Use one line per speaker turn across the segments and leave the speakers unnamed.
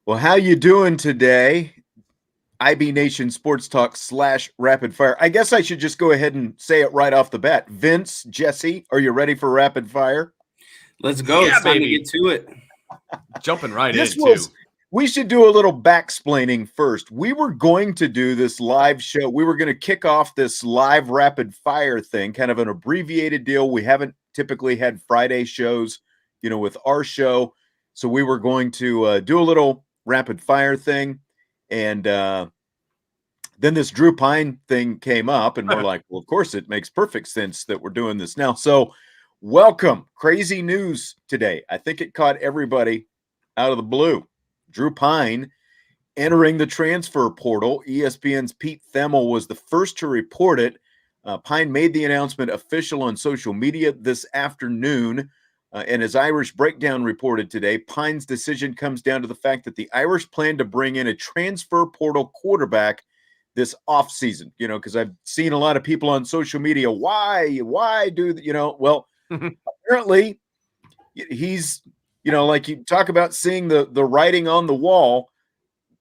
Well, how you doing today? IB Nation Sports Talk / Rapid Fire. I guess I should just go ahead and say it right off the bat. Vince, Jesse, are you ready for Rapid Fire?
Let's go.
Yeah,
it's time
baby.
to get to it.
Jumping right
This
in,
was,
too.
we should do a little backsplaining first. We were going to do this live show. We were going to kick off this live rapid fire thing, kind of an abbreviated deal. We haven't typically had Friday shows, with our show. So we were going to do a little rapid fire thing. And then this Drew Pyne thing came up, and we're like, well, of course, it makes perfect sense that we're doing this now. So welcome. Crazy news today. I think it caught everybody out of the blue. Drew Pyne entering the transfer portal. ESPN's Pete Themel was the first to report it. Pyne made the announcement official on social media this afternoon. And as Irish Breakdown reported today, Pyne's decision comes down to the fact that the Irish plan to bring in a transfer portal quarterback this offseason, because I've seen a lot of people on social media. Why do, well, apparently he's, like you talk about seeing the writing on the wall.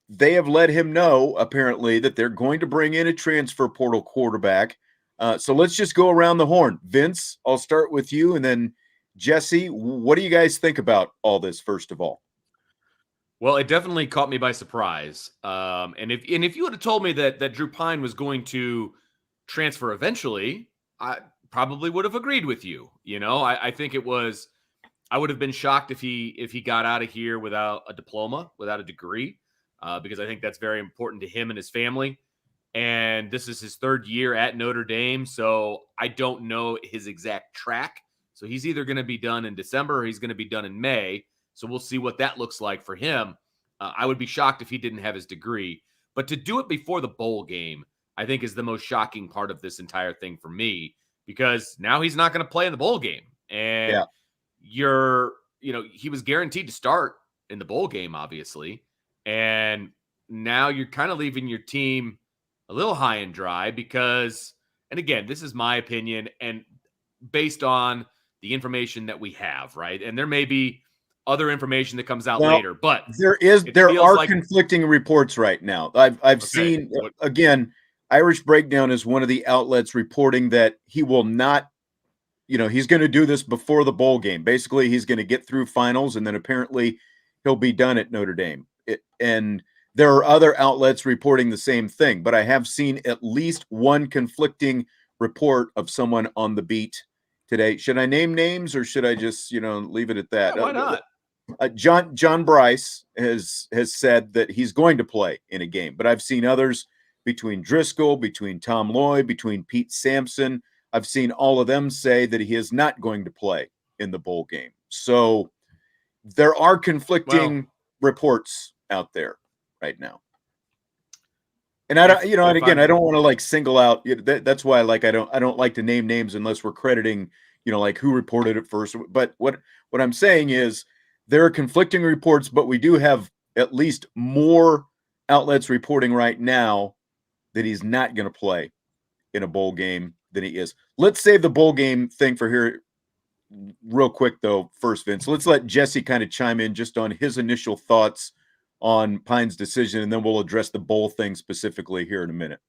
They have let him know, apparently, that they're going to bring in a transfer portal quarterback. So let's just go around the horn. Vince, I'll start with you, and then Jesse, what do you guys think about all this, first of all?
Well, it definitely caught me by surprise. And if you would have told me that Drew Pyne was going to transfer eventually, I probably would have agreed with you. I think I would have been shocked if he got out of here without a diploma, without a degree, because I think that's very important to him and his family. And this is his third year at Notre Dame, so I don't know his exact track. So he's either going to be done in December or he's going to be done in May. So we'll see what that looks like for him. I would be shocked if he didn't have his degree. But to do it before the bowl game, I think is the most shocking part of this entire thing for me, because now he's not going to play in the bowl game. And he was guaranteed to start in the bowl game, obviously. And now you're kind of leaving your team a little high and dry because, and again, this is my opinion and based on the information that we have, right? And there may be other information that comes out later, but
there are conflicting reports right now. I've seen, again, Irish Breakdown is one of the outlets reporting that he will not, he's going to do this before the bowl game. Basically, he's going to get through finals, and then apparently he'll be done at Notre Dame. And there are other outlets reporting the same thing, but I have seen at least one conflicting report of someone on the beat today. Should I name names or should I just, leave it at that?
Yeah, why not?
John Bryce has said that he's going to play in a game, but I've seen others between Driscoll, between Tom Lloyd, between Pete Sampson. I've seen all of them say that he is not going to play in the bowl game. So there are conflicting reports out there right now. And I don't, and again, I don't want to single out. That's why, I don't like to name names unless we're crediting, who reported it first. But what I'm saying is there are conflicting reports, but we do have at least more outlets reporting right now that he's not going to play in a bowl game than he is. Let's save the bowl game thing for here real quick, though. First, Vince, let's let Jesse kind of chime in just on his initial thoughts on Pyne's decision, and then we'll address the bowl thing specifically here in a minute.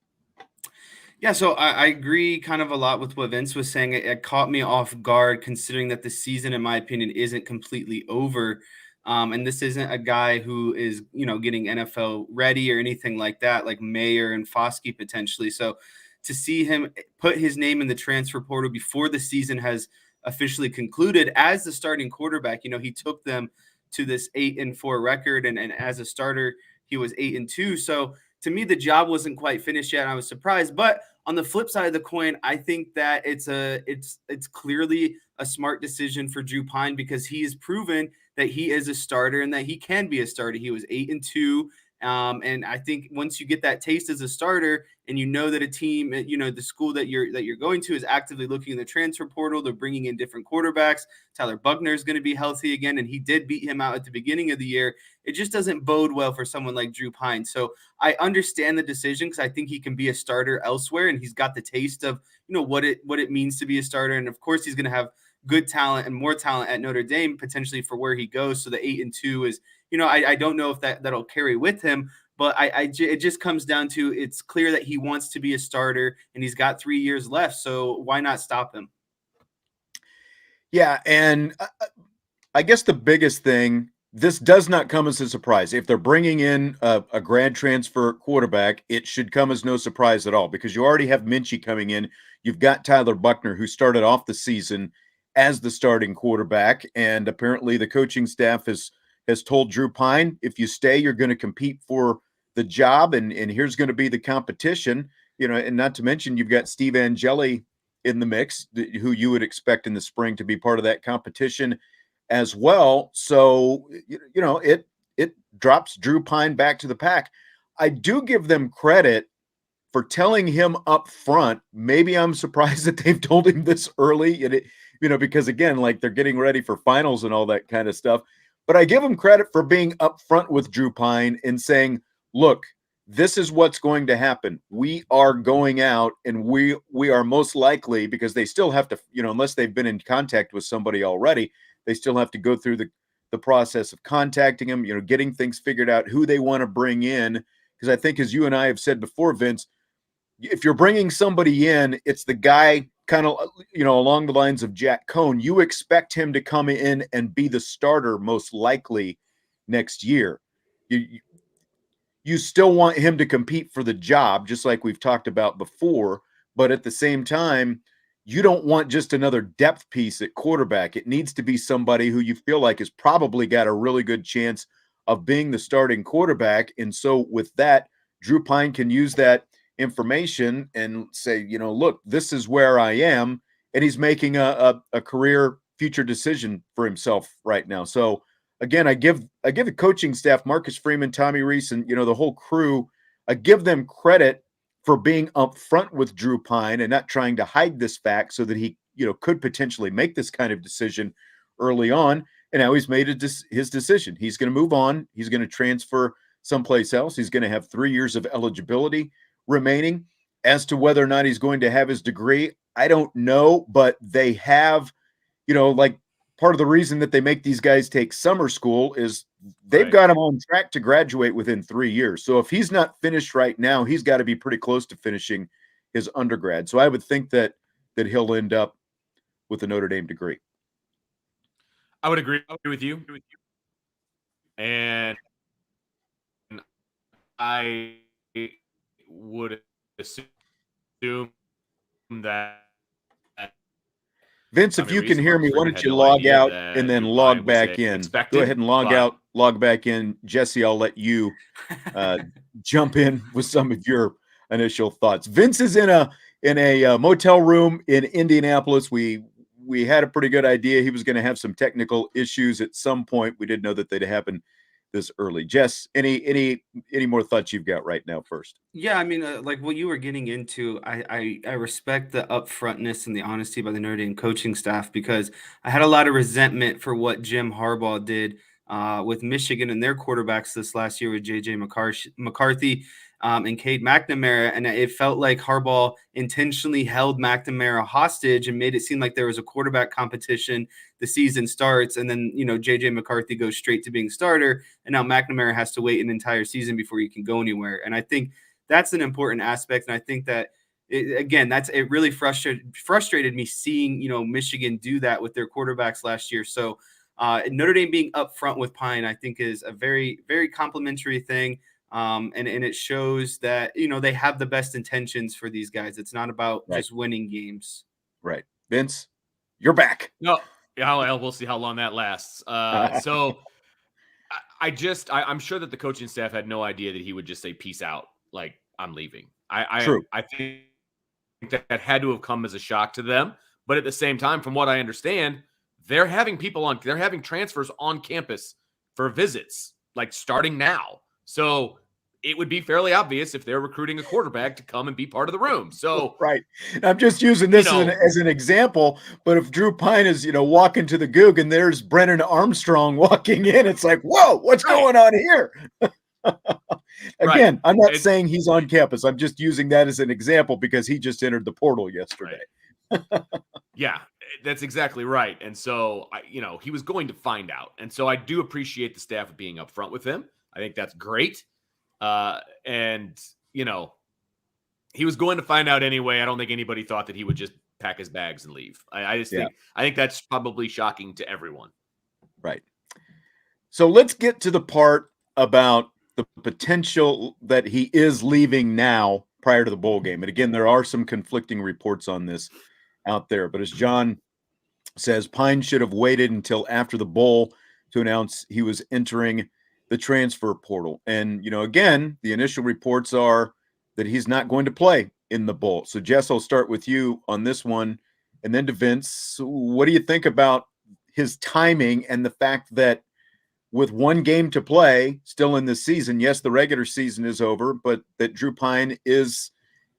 Yeah, so I agree kind of a lot with what Vince was saying. It caught me off guard considering that the season, in my opinion, isn't completely over. And this isn't a guy who is, getting NFL ready or anything like that, like Mayer and Foskey potentially. So to see him put his name in the transfer portal before the season has officially concluded as the starting quarterback, he took them to this 8-4 record. And as a starter, he was 8-2. So to me, the job wasn't quite finished yet. I was surprised. But on the flip side of the coin, I think that it's clearly a smart decision for Drew Pyne because he has proven that he is a starter and that he can be a starter. He was 8-2. And I think once you get that taste as a starter and that a team, the school that you're going to is actively looking in the transfer portal, they're bringing in different quarterbacks. Tyler Buckner is going to be healthy again, and he did beat him out at the beginning of the year. It just doesn't bode well for someone like Drew Pyne. So I understand the decision because I think he can be a starter elsewhere, and he's got the taste of what it means to be a starter. And of course, he's going to have good talent and more talent at Notre Dame potentially for where he goes. So the 8-2 is, I don't know if that'll carry with him, but it just comes down to, it's clear that he wants to be a starter and he's got 3 years left. So why not stop him?
Yeah, and I guess the biggest thing, this does not come as a surprise. If they're bringing in a grad transfer quarterback, it should come as no surprise at all, because you already have Minchie coming in. You've got Tyler Buckner, who started off the season as the starting quarterback, and apparently the coaching staff has told Drew Pyne, if you stay, you're going to compete for the job, and here's going to be the competition. And not to mention, you've got Steve Angeli in the mix, who you would expect in the spring to be part of that competition as well. So, it drops Drew Pyne back to the pack. I do give them credit for telling him up front. Maybe I'm surprised that they've told him this early, and because again, like, they're getting ready for finals and all that kind of stuff. But I give them credit for being up front with Drew Pyne and saying, look, this is what's going to happen. We are going out, and we are most likely, because they still have to, unless they've been in contact with somebody already, they still have to go through the process of contacting him, getting things figured out, who they want to bring in. Because I think, as you and I have said before, Vince, if you're bringing somebody in, it's the guy kind of, along the lines of Jack Cohn. You expect him to come in and be the starter most likely next year. You still want him to compete for the job, just like we've talked about before. But at the same time, you don't want just another depth piece at quarterback. It needs to be somebody who you feel like has probably got a really good chance of being the starting quarterback. And so with that, Drew Pyne can use that information and say, look, this is where I am. And he's making a career future decision for himself right now. So again, I give the coaching staff, Marcus Freeman, Tommy Rees, and the whole crew, I give them credit for being upfront with Drew Pyne and not trying to hide this fact so that he could potentially make this kind of decision early on. And now he's made his decision. He's going to move on. He's going to transfer someplace else. He's going to have 3 years of eligibility remaining. As to whether or not he's going to have his degree, I don't know, but they have, like, part of the reason that they make these guys take summer school is they've got him on track to graduate within 3 years. So if he's not finished right now, he's got to be pretty close to finishing his undergrad. So I would think that he'll end up with a Notre Dame degree.
I would agree with you. And I would assume that
Vince, if you can hear me, why don't you log out and then log back in? Go ahead and log out, log back in. Jesse, I'll let you jump in with some of your initial thoughts. Vince is in a motel room in Indianapolis. We had a pretty good idea he was going to have some technical issues at some point. We didn't know that they'd happen this early. Jess, any more thoughts you've got right now first?
Yeah, I mean, like what you were getting into, I respect the upfrontness and the honesty by the Notre Dame coaching staff, because I had a lot of resentment for what Jim Harbaugh did with Michigan and their quarterbacks this last year with J.J. McCarthy and Cade McNamara. And it felt like Harbaugh intentionally held McNamara hostage and made it seem like there was a quarterback competition. The season starts, and then, J.J. McCarthy goes straight to being starter, and now McNamara has to wait an entire season before he can go anywhere. And I think that's an important aspect. And I think that, it really frustrated me seeing, Michigan do that with their quarterbacks last year. So Notre Dame being upfront with Pyne, I think, is a very, very complimentary thing. And it shows that, they have the best intentions for these guys. It's not about just winning games.
Right. Vince, you're back.
No, yeah, we'll see how long that lasts. So I'm sure that the coaching staff had no idea that he would just say, peace out, like, I'm leaving.
True.
I think that had to have come as a shock to them. But at the same time, from what I understand, they're having transfers on campus for visits, like, starting now. So it would be fairly obvious if they're recruiting a quarterback to come and be part of the room. So
right. I'm just using this as an example, but if Drew Pyne is, walking to the Goog and there's Brennan Armstrong walking in, it's like, whoa, what's going on here? Again, I'm not saying he's on campus. I'm just using that as an example because he just entered the portal yesterday.
Yeah. That's exactly right. And so, he was going to find out. And so I do appreciate the staff being upfront with him. I think that's great. And, he was going to find out anyway. I don't think anybody thought that he would just pack his bags and leave. I think that's probably shocking to everyone.
Right. So let's get to the part about the potential that he is leaving now prior to the bowl game. And again, there are some conflicting reports on this out there. But as John says, Pyne should have waited until after the bowl to announce he was entering the transfer portal. And, again, the initial reports are that he's not going to play in the bowl. So, Jess, I'll start with you on this one. And then to Vince, what do you think about his timing and the fact that with one game to play still in this season, yes, the regular season is over, but that Drew Pyne is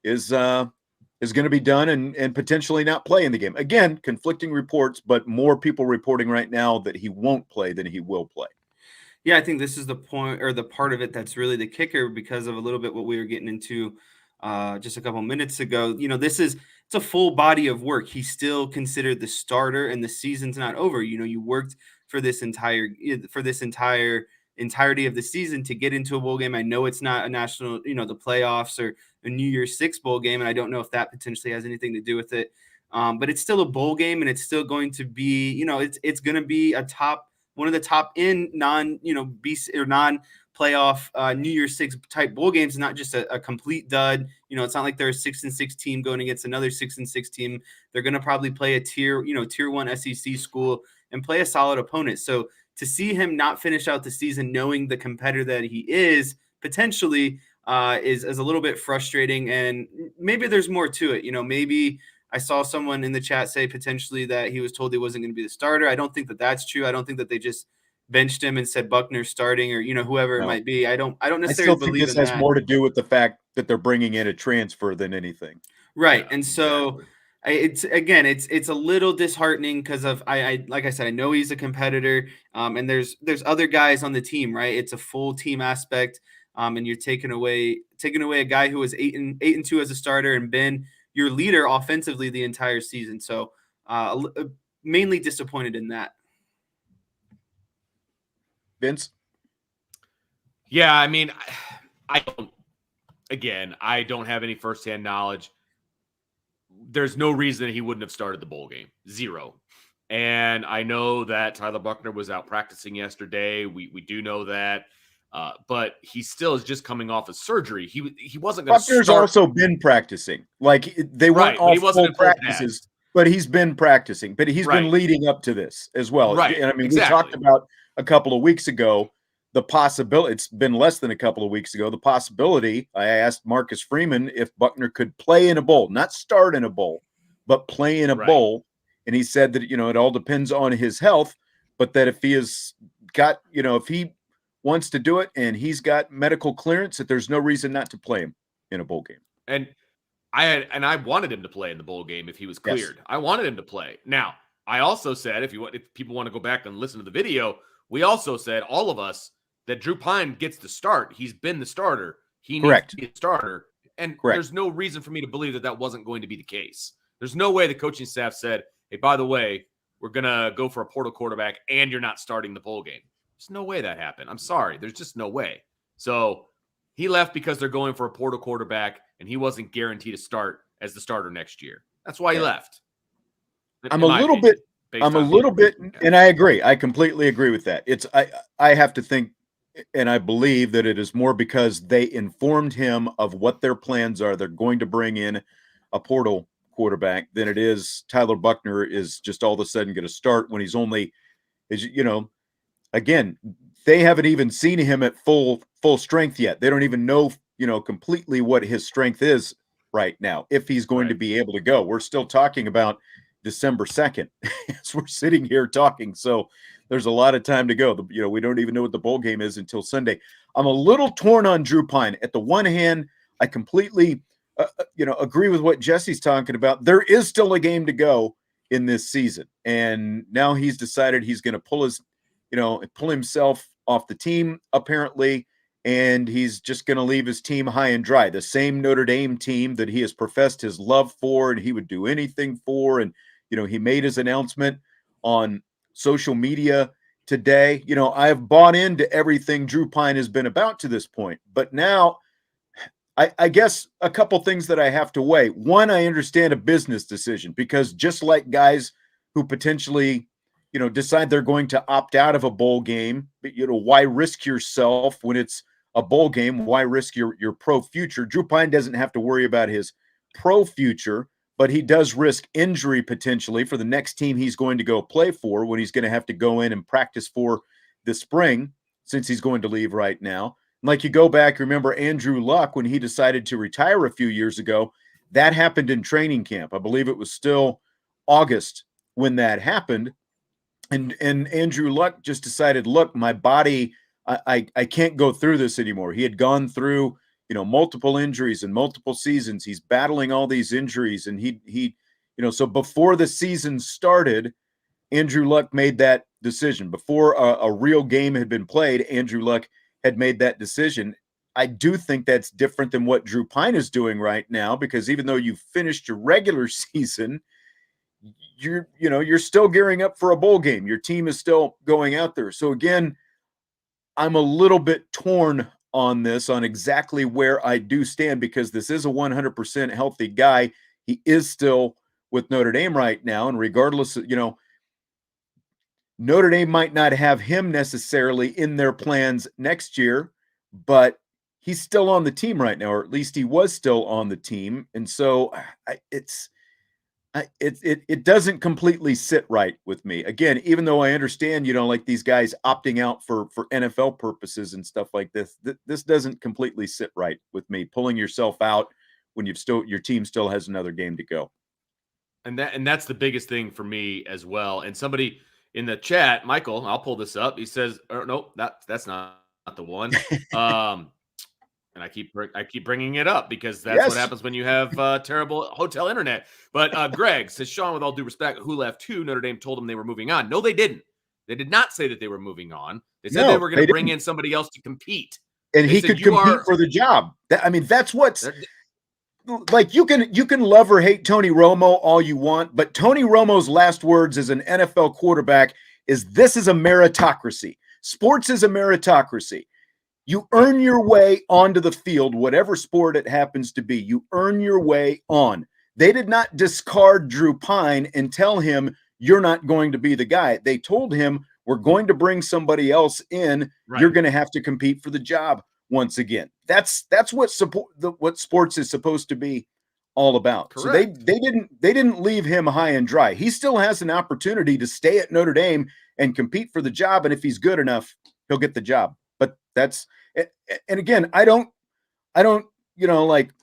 going to be done and potentially not play in the game. Again, conflicting reports, but more people reporting right now that he won't play than he will play.
Yeah, I think this is the point or the part of it that's really the kicker because of a little bit what we were getting into just a couple minutes ago. It's a full body of work. He's still considered the starter and the season's not over. You worked for this entirety of the season to get into a bowl game. I know it's not a national, the playoffs or a New Year's Six bowl game, and I don't know if that potentially has anything to do with it. But it's still a bowl game, and it's still going to be, it's going to be one of the top in non-playoff New Year's Six type bowl games, not just a complete dud. It's not like they're a 6-6 team going against another 6-6 team. They're going to probably play a tier 1 SEC school and play a solid opponent. So to see him not finish out the season, knowing the competitor that he is potentially is a little bit frustrating. And maybe there's more to it. Maybe I saw someone in the chat say potentially that he was told he wasn't going to be the starter. I don't think that that's true. I don't think that they just benched him and said Buckner's starting or whoever it might be. I don't necessarily believe
this
in that.
has more to do with the fact that they're bringing in a transfer than anything.
Right. Yeah, and so exactly. It's a little disheartening because of I like I said, I know he's a competitor, and there's other guys on the team, right? It's a full team aspect, and you're taking away a guy who was 8-2 as a starter and been your leader offensively the entire season. So mainly disappointed in that.
Vince?
Yeah, I mean, I don't have any firsthand knowledge. There's no reason that he wouldn't have started the bowl game. Zero. And I know that Tyler Buchner was out practicing yesterday. We do know that. But he still is just coming off of surgery. He wasn't going to start.
Buckner's also been practicing. Like they went off full practices, but he's been practicing. But he's been leading up to this as well.
Right.
And I mean, we talked about a couple of weeks ago the possibility. It's been less than a couple of weeks ago. The possibility. I asked Marcus Freeman if Buchner could play in a bowl, not start in a bowl, but play in a bowl. And he said that it all depends on his health, but that if he has got if he wants to do it and he's got medical clearance, that there's no reason not to play him in a bowl game.
And I wanted him to play in the bowl game if he was cleared. Yes. I wanted him to play. Now, I also said if people want to go back and listen to the video, we also said, all of us, that Drew Pyne gets the start. He's been the starter. He needs to be a starter. And there's no reason for me to believe that wasn't going to be the case. There's no way the coaching staff said, hey, by the way, we're going to go for a portal quarterback and you're not starting the bowl game. There's no way that happened. I'm sorry. There's just no way. So he left because they're going for a portal quarterback, and he wasn't guaranteed to start as the starter next year. That's why he left.
I'm a little bit, and I agree. I completely agree with that. I have to think, and I believe that it is more because they informed him of what their plans are. They're going to bring in a portal quarterback than it is Tyler Buchner is just all of a sudden going to start when he's only, again, they haven't even seen him at full strength yet. They don't even know, completely what his strength is right now, if he's going to be able to go. We're still talking about December 2nd as we're sitting here talking. So there's a lot of time to go. We don't even know what the bowl game is until Sunday. I'm a little torn on Drew Pyne. At the one hand, I completely, agree with what Jesse's talking about. There is still a game to go in this season. And now he's decided he's going to pull himself off the team, apparently, and he's just going to leave his team high and dry. The same Notre Dame team that he has professed his love for and he would do anything for. And, he made his announcement on social media today. I have bought into everything Drew Pyne has been about to this point, but now I guess a couple things that I have to weigh. One, I understand a business decision, because just like guys who potentially, decide they're going to opt out of a bowl game, why risk yourself when it's a bowl game? Why risk your pro future? Drew Pyne doesn't have to worry about his pro future, but he does risk injury potentially for the next team he's going to go play for, when he's going to have to go in and practice for this spring, since he's going to leave right now. Like, you go back, remember Andrew Luck, when he decided to retire a few years ago, that happened in training camp. I believe it was still August when that happened. And Andrew Luck just decided, look, my body, I can't go through this anymore. He had gone through, multiple injuries and multiple seasons. He's battling all these injuries. And he so before the season started, Andrew Luck made that decision. Before a real game had been played, Andrew Luck had made that decision. I do think that's different than what Drew Pyne is doing right now, because even though you finished your regular season, you're still gearing up for a bowl game. Your team is still going out there. So again, I'm a little bit torn on this, on exactly where I do stand, because this is a 100% healthy guy. He is still with Notre Dame right now, and regardless of, Notre Dame might not have him necessarily in their plans next year, but he's still on the team right now, or at least he was still on the team. And so it doesn't completely sit right with me. Again, even though I understand, like these guys opting out for NFL purposes and stuff like this, this doesn't completely sit right with me, pulling yourself out when your team still has another game to go.
And that's the biggest thing for me as well. And somebody in the chat, Michael, I'll pull this up. He says, "No, that's not the one." And I keep bringing it up because that's what happens when you have terrible hotel internet. But Greg says, "Sean, with all due respect, who left who? Notre Dame told them they were moving on. No, they didn't. They did not say that they were moving on. They said they were going to bring in somebody else to compete,
and he could compete for the job. That's what's." Like, you can love or hate Tony Romo all you want, but Tony Romo's last words as an NFL quarterback is, this is a meritocracy. Sports is a meritocracy. You earn your way onto the field, whatever sport it happens to be. You earn your way on. They did not discard Drew Pyne and tell him, you're not going to be the guy. They told him, we're going to bring somebody else in. Right. You're going to have to compete for the job. Once again, that's what sports is supposed to be all about. Correct. So they didn't leave him high and dry. He still has an opportunity to stay at Notre Dame and compete for the job, and if he's good enough, he'll get the job. But and again, I don't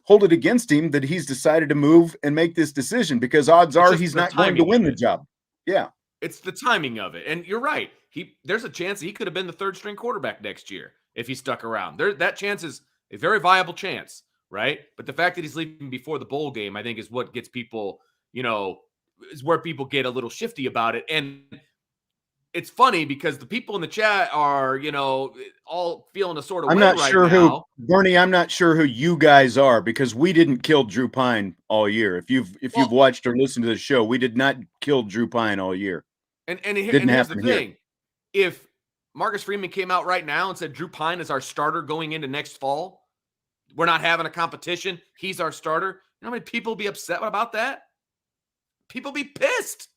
hold it against him that he's decided to move and make this decision, because odds are he's not going to win the job. Yeah,
it's the timing of it, and you're right. There's a chance he could have been the third string quarterback next year if he stuck around. That chance is a very viable chance, right? But the fact that he's leaving before the bowl game, I think, is what gets people, is where people get a little shifty about it. And it's funny because the people in the chat are, all feeling a sort of way right now.
Bernie, I'm not sure who you guys are, because we didn't kill Drew Pyne all year. If you've watched or listened to the show, we did not kill Drew Pyne all year.
And here's the thing. If Marcus Freeman came out right now and said Drew Pyne is our starter going into next fall, we're not having a competition, he's our starter, you know how many people would be upset about that? People would be pissed.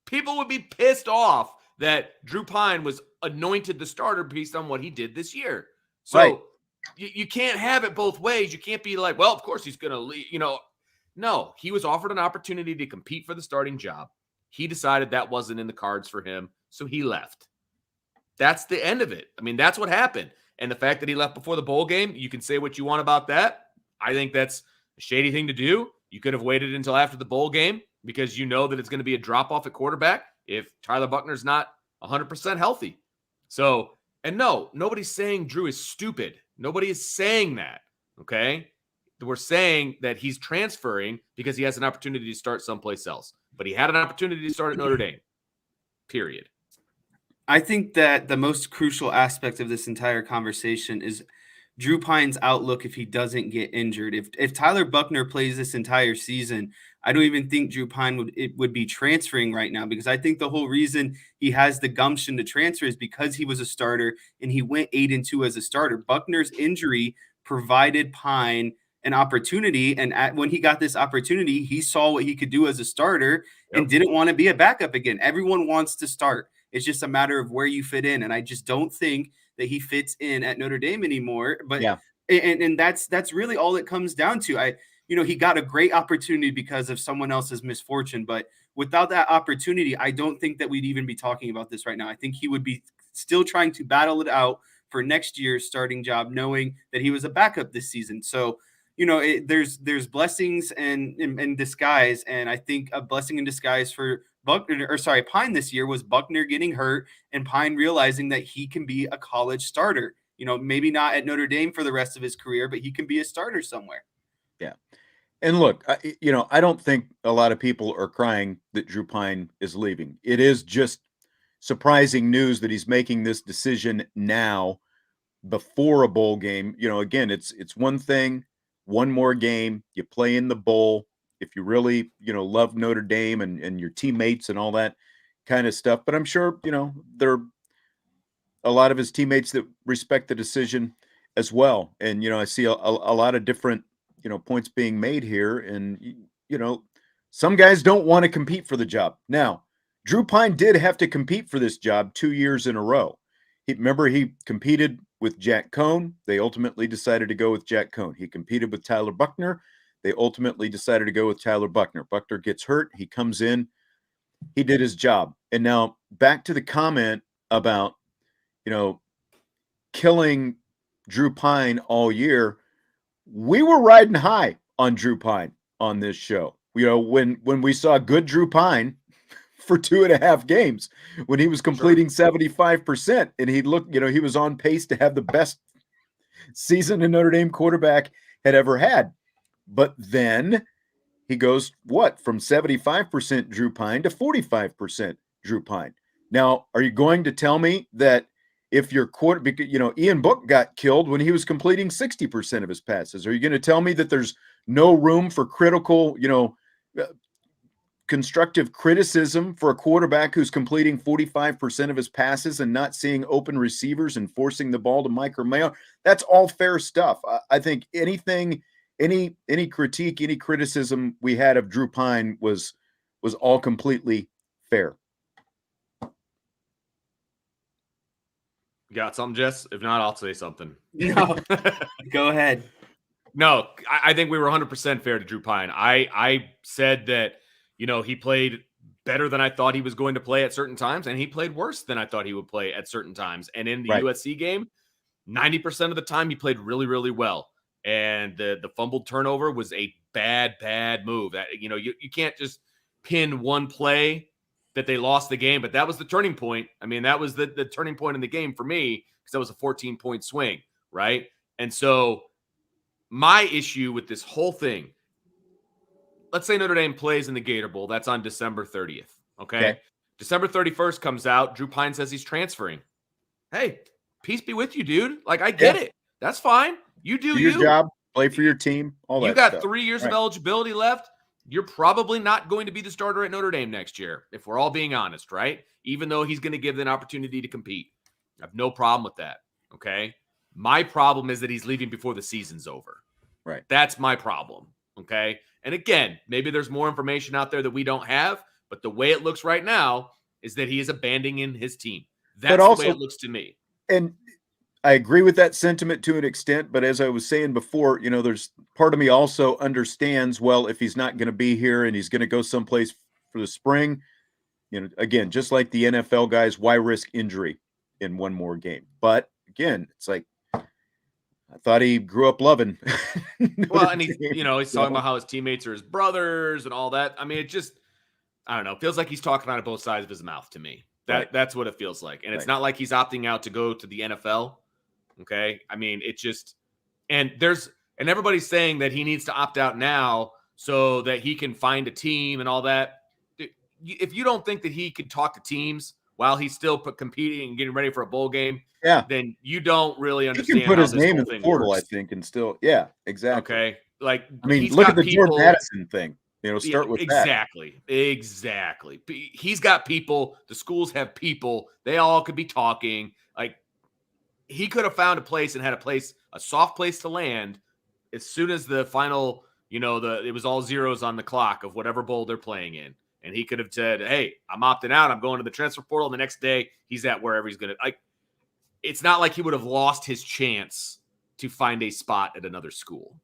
People would be pissed off that Drew Pyne was anointed the starter based on what he did this year. So right. you can't have it both ways. You can't be like, well, of course he's going to leave. No, he was offered an opportunity to compete for the starting job. He decided that wasn't in the cards for him, so he left. That's the end of it. That's what happened. And the fact that he left before the bowl game, you can say what you want about that. I think that's a shady thing to do. You could have waited until after the bowl game, because you know that it's going to be a drop-off at quarterback if Tyler Buchner's not 100% healthy. So, and no, nobody's saying Drew is stupid. Nobody is saying that, okay? We're saying that he's transferring because he has an opportunity to start someplace else. But he had an opportunity to start at Notre Dame, period.
I think that the most crucial aspect of this entire conversation is Drew Pyne's outlook if he doesn't get injured. If Tyler Buckner plays this entire season, I don't even think Drew Pyne would be transferring right now, because I think the whole reason he has the gumption to transfer is because he was a starter and he went 8-2 as a starter. Buckner's injury provided Pyne an opportunity, and when he got this opportunity, he saw what he could do as a starter and didn't want to be a backup again. Everyone wants to start. It's just a matter of where you fit in, and I just don't think that he fits in at Notre Dame anymore. But
Yeah.
and that's really all it comes down to. He got a great opportunity because of someone else's misfortune, but without that opportunity, I don't think that we'd even be talking about this right now. I think he would be still trying to battle it out for next year's starting job, knowing that he was a backup this season. So, there's blessings in disguise, and I think a blessing in disguise for Pyne this year was Buckner getting hurt and Pyne realizing that he can be a college starter. Maybe not at Notre Dame for the rest of his career, but he can be a starter somewhere.
Yeah. And look, I don't think a lot of people are crying that Drew Pyne is leaving. It is just surprising news that he's making this decision now before a bowl game. Again, it's one thing, one more game, you play in the bowl. If you really, love Notre Dame and your teammates and all that kind of stuff. But I'm sure, there are a lot of his teammates that respect the decision as well. And, I see a lot of different, points being made here. And, some guys don't want to compete for the job. Now, Drew Pyne did have to compete for this job 2 years in a row. Remember, he competed with Jack Cohn. They ultimately decided to go with Jack Cohn. He competed with Tyler Buckner. They ultimately decided to go with Tyler Buckner. Buckner gets hurt. He comes in. He did his job. And now back to the comment about, killing Drew Pyne all year. We were riding high on Drew Pyne on this show. When we saw good Drew Pyne for 2.5 games, when he was completing 75%, and he looked, he was on pace to have the best season a Notre Dame quarterback had ever had. But then he goes, from 75% Drew Pyne to 45% Drew Pyne. Now, are you going to tell me that if your Ian Book got killed when he was completing 60% of his passes? Are you going to tell me that there's no room for critical, constructive criticism for a quarterback who's completing 45% of his passes and not seeing open receivers and forcing the ball to Mike or Mayo? That's all fair stuff. I think any critique, any criticism we had of Drew Pyne was all completely fair.
Got something, Jess? If not, I'll say something.
No, go ahead.
No, I think we were 100% fair to Drew Pyne. I said that, he played better than I thought he was going to play at certain times, and he played worse than I thought he would play at certain times. And in the USC game, 90% of the time he played really, really well. And the fumbled turnover was a bad move. That you can't just pin one play that they lost the game, but that was the turning point. I mean, that was the turning point in the game for me, because that was a 14-point swing, right? And so my issue with this whole thing, let's say Notre Dame plays in the Gator Bowl. That's on December 30th, okay? December 31st comes out. Drew Pyne says he's transferring. Hey, peace be with you, dude. Like, I get it. That's fine. You do
your job, play for your team, all that.
You got 3 years of eligibility left. You're probably not going to be the starter at Notre Dame next year, if we're all being honest, right? Even though he's going to give them an opportunity to compete. I have no problem with that, okay? My problem is that he's leaving before the season's over.
Right.
That's my problem, okay? And again, maybe there's more information out there that we don't have, but the way it looks right now is that he is abandoning his team. That's the way it looks to me.
And I agree with that sentiment to an extent, but as I was saying before, there's part of me also understands, well, if he's not going to be here and he's going to go someplace for the spring, again, just like the NFL guys, why risk injury in one more game? But again, it's like, I thought he grew up loving.
Well, and he's talking about how his teammates are his brothers and all that. I mean, it just, I don't know. It feels like he's talking out of both sides of his mouth to me. That's what it feels like. And it's not like he's opting out to go to the NFL. Okay. I mean, it just, and everybody's saying that he needs to opt out now so that he can find a team and all that. If you don't think that he could talk to teams while he's still competing and getting ready for a bowl game,
Yeah.
then you don't really
He
understand
can put
how
his
this
name
whole
in the
thing
portal,
works.
I think, and still, yeah, exactly.
Okay. Like,
I mean,
he's
look
got
at the
people,
Jordan Addison thing. Start with that.
Exactly. He's got people. The schools have people. They all could be talking. Like, he could have found a place and had a soft place to land as soon as the final, it was all zeros on the clock of whatever bowl they're playing in. And he could have said, hey, I'm opting out. I'm going to the transfer portal. And the next day, he's at wherever he's going to. Like, it's not like he would have lost his chance to find a spot at another school.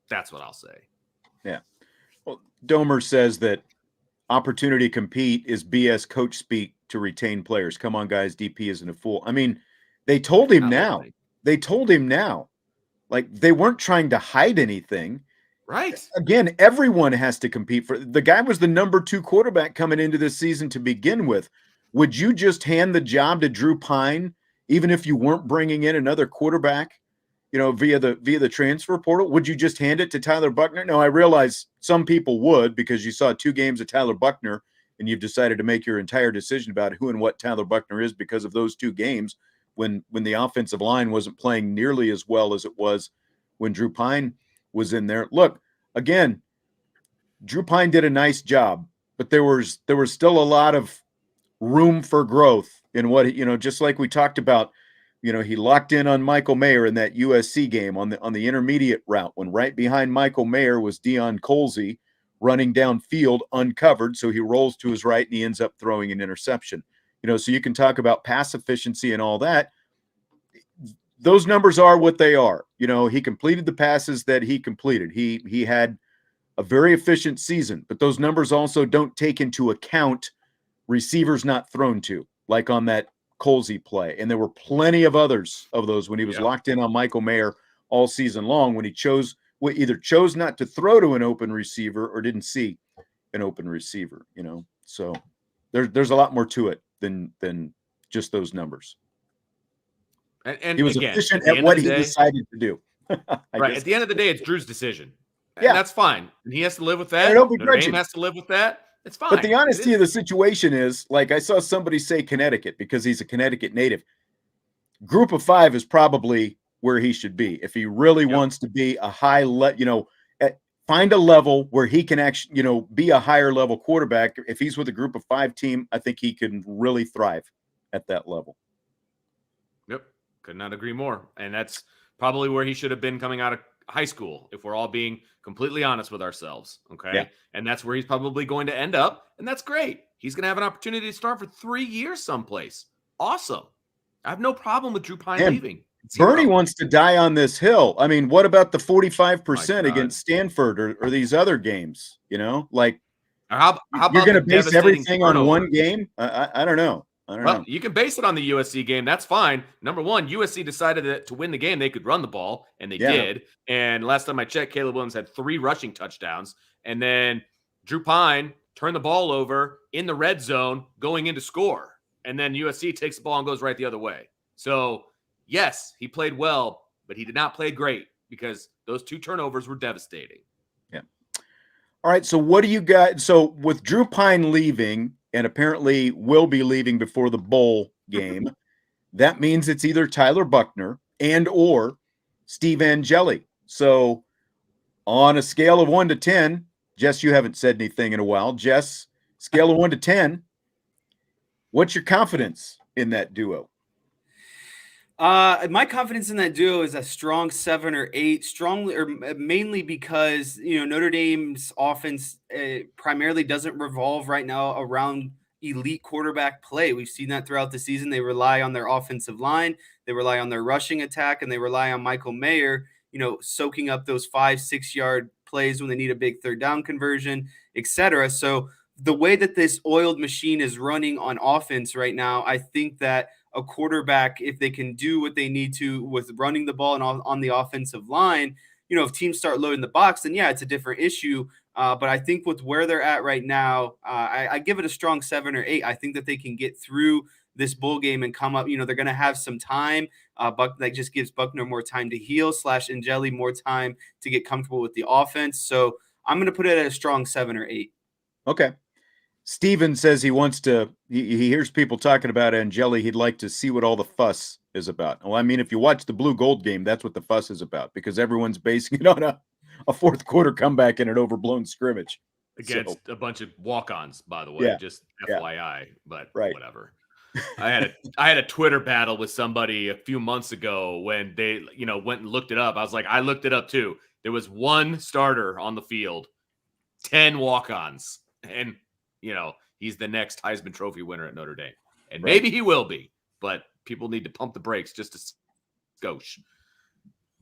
That's what I'll say.
Yeah. Well, Domer says that opportunity to compete is BS coach speak to retain players. Come on, guys. DP isn't a fool. I mean, they told him now. They told him now. Like, they weren't trying to hide anything.
Right.
Again, everyone has to compete for. The guy was the number 2 quarterback coming into this season to begin with. Would you just hand the job to Drew Pyne, even if you weren't bringing in another quarterback, via the transfer portal? Would you just hand it to Tyler Buchner? No, I realize some people would, because you saw 2 games of Tyler Buchner and you've decided to make your entire decision about who and what Tyler Buchner is because of those 2 games when the offensive line wasn't playing nearly as well as it was when Drew Pyne was in there. Look, again, Drew Pyne did a nice job, but there was still a lot of room for growth in what, just like we talked about. He locked in on Michael Mayer in that USC game on the intermediate route when right behind Michael Mayer was Deion Colsey running downfield uncovered. So he rolls to his right and he ends up throwing an interception. So you can talk about pass efficiency and all that. Those numbers are what they are. He completed the passes that he completed. He had a very efficient season, but those numbers also don't take into account receivers not thrown to, like on that Colsey play. And there were plenty of others of those when he was locked in on Michael Mayer all season long, when he either chose not to throw to an open receiver or didn't see an open receiver, So there's a lot more to it than just those numbers.
And
he was
again,
efficient at what he decided to do.
Right. At the end of the day, it's Drew's decision. And
yeah,
that's fine. And he has to live with that. Notre Dame has to live with that. It's fine.
But the honesty of the situation is, like, I saw somebody say Connecticut because he's a Connecticut native. Group of 5 is probably where he should be if he really wants to be a high find a level where he can actually, be a higher level quarterback. If he's with a group of 5 team, I think he can really thrive at that level.
Yep. Could not agree more. And that's probably where he should have been coming out of high school, if we're all being completely honest with ourselves. Okay.
Yeah.
And that's where he's probably going to end up. And that's great. He's going to have an opportunity to start for 3 years someplace. Awesome. I have no problem with Drew Pyne leaving.
Bernie wants to die on this hill. I mean, what about the 45% against Stanford or these other games? Like,
how about
you're going to base everything on one game? I don't know.
Well, you can base it on the USC game. That's fine. Number one, USC decided that to win the game, they could run the ball, and they did. And last time I checked, Caleb Williams had 3 rushing touchdowns. And then Drew Pyne turned the ball over in the red zone going into score. And then USC takes the ball and goes right the other way. So, yes, he played well, but he did not play great because those 2 turnovers were devastating.
Yeah. All right, so what do you got? So with Drew Pyne leaving, and apparently will be leaving before the bowl game, that means it's either Tyler Buchner and or Steve Angeli. So on a scale of 1 to 10, Jess, you haven't said anything in a while. Jess, scale of 1 to 10, what's your confidence in that duo?
My confidence in that duo is a strong 7 or 8, mainly because Notre Dame's offense primarily doesn't revolve right now around elite quarterback play. We've seen that throughout the season. They rely on their offensive line, they rely on their rushing attack, and they rely on Michael Mayer, soaking up those 5-6 yard plays when they need a big 3rd down conversion, etc. So the way that this oiled machine is running on offense right now, I think that a quarterback, if they can do what they need to with running the ball and on the offensive line, if teams start loading the box, then it's a different issue. But I think with where they're at right now, I give it a strong 7 or 8. I think that they can get through this bowl game and come up. They're going to have some time. That just gives Buchner more time to heal / Angeli more time to get comfortable with the offense. So I'm going to put it at a strong 7 or 8.
Okay. Steven says he wants to, he hears people talking about Angeli. He'd like to see what all the fuss is about. Well, I mean, if you watch the blue gold game, that's what the fuss is about, because everyone's basing it on a fourth quarter comeback in an overblown scrimmage.
Against a bunch of walk-ons, by the way,
Yeah,
just
yeah.
FYI, but
Right.
whatever. I had a Twitter battle with somebody a few months ago when they, went and looked it up. I was like, I looked it up too. There was one starter on the field, 10 walk-ons, and he's the next Heisman Trophy winner at Notre Dame, and maybe he will be. But people need to pump the brakes just to skosh.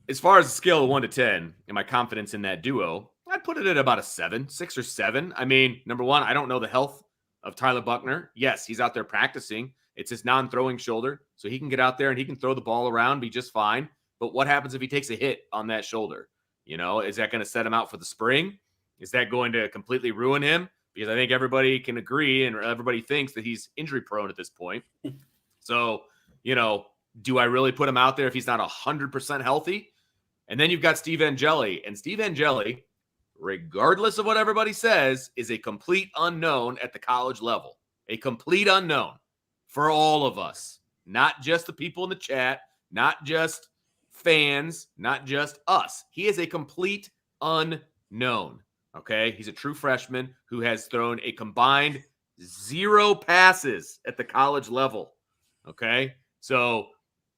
As far as a scale of 1 to 10, and my confidence in that duo, I'd put it at about a 7, 6 or 7. I mean, number one, I don't know the health of Tyler Buchner. Yes, he's out there practicing. It's his non-throwing shoulder, so he can get out there and he can throw the ball around, be just fine. But what happens if he takes a hit on that shoulder? Is that going to set him out for the spring? Is that going to completely ruin him? Because I think everybody can agree and everybody thinks that he's injury prone at this point. So, do I really put him out there if he's not 100% healthy? And then you've got Steve Angeli. And Steve Angeli, regardless of what everybody says, is a complete unknown at the college level. A complete unknown for all of us. Not just the people in the chat, not just fans, not just us. He is a complete unknown. Okay? He's a true freshman who has thrown a combined 0 passes at the college level. Okay? So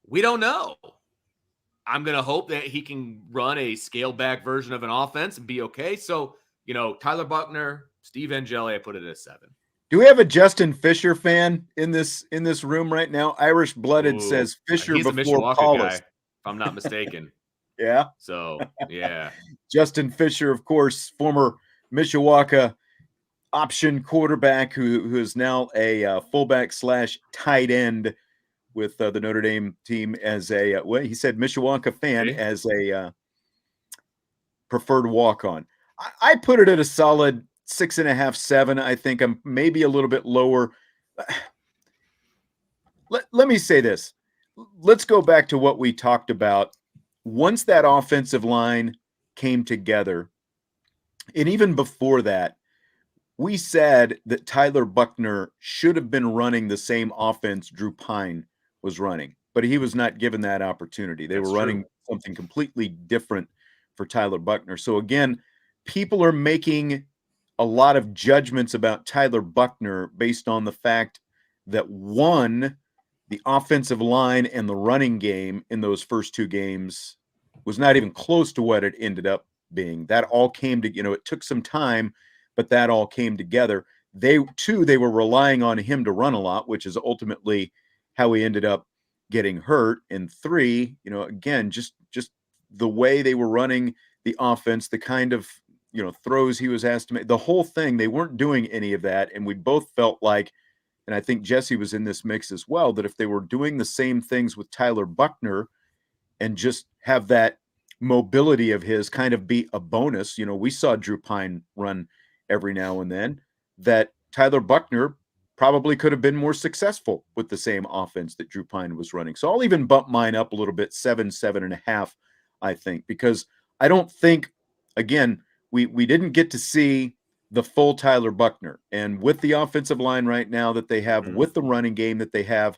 we don't know. I'm going to hope that he can run a scaled back version of an offense and be okay. So, Tyler Buchner, Steve Angeli, I put it at a 7.
Do we have a Justin Fisher fan in this room right now? Irish blooded says Fisher
he's
before
a
Paulus.
guy, if I'm not mistaken.
Yeah.
So, yeah.
Justin Fisher, of course, former Mishawaka option quarterback who is now a fullback / tight end with the Notre Dame team as a, he said Mishawaka fan as a preferred walk-on. I put it at a solid 6.5, 7. I think I'm maybe a little bit lower. Let me say this. Let's go back to what we talked about. Once that offensive line came together, and even before that, we said that Tyler Buchner should have been running the same offense Drew Pyne was running, but he was not given that opportunity. They were running something completely different for Tyler Buchner. So again, people are making a lot of judgments about Tyler Buchner based on the fact that, one, the offensive line and the running game in those first 2 games was not even close to what it ended up being. That all came to, it took some time, but that all came together. They were relying on him to run a lot, which is ultimately how he ended up getting hurt. And 3, again, just the way they were running the offense, the kind of, throws he was asked to make, the whole thing, they weren't doing any of that. And we both felt like, and I think Jesse was in this mix as well, that if they were doing the same things with Tyler Buchner and just have that mobility of his kind of be a bonus, we saw Drew Pyne run every now and then, that Tyler Buchner probably could have been more successful with the same offense that Drew Pyne was running. So I'll even bump mine up a little bit, 7, 7.5, I think, because I don't think, again, we didn't get to see the full Tyler Buchner. And with the offensive line right now that they have, with the running game that they have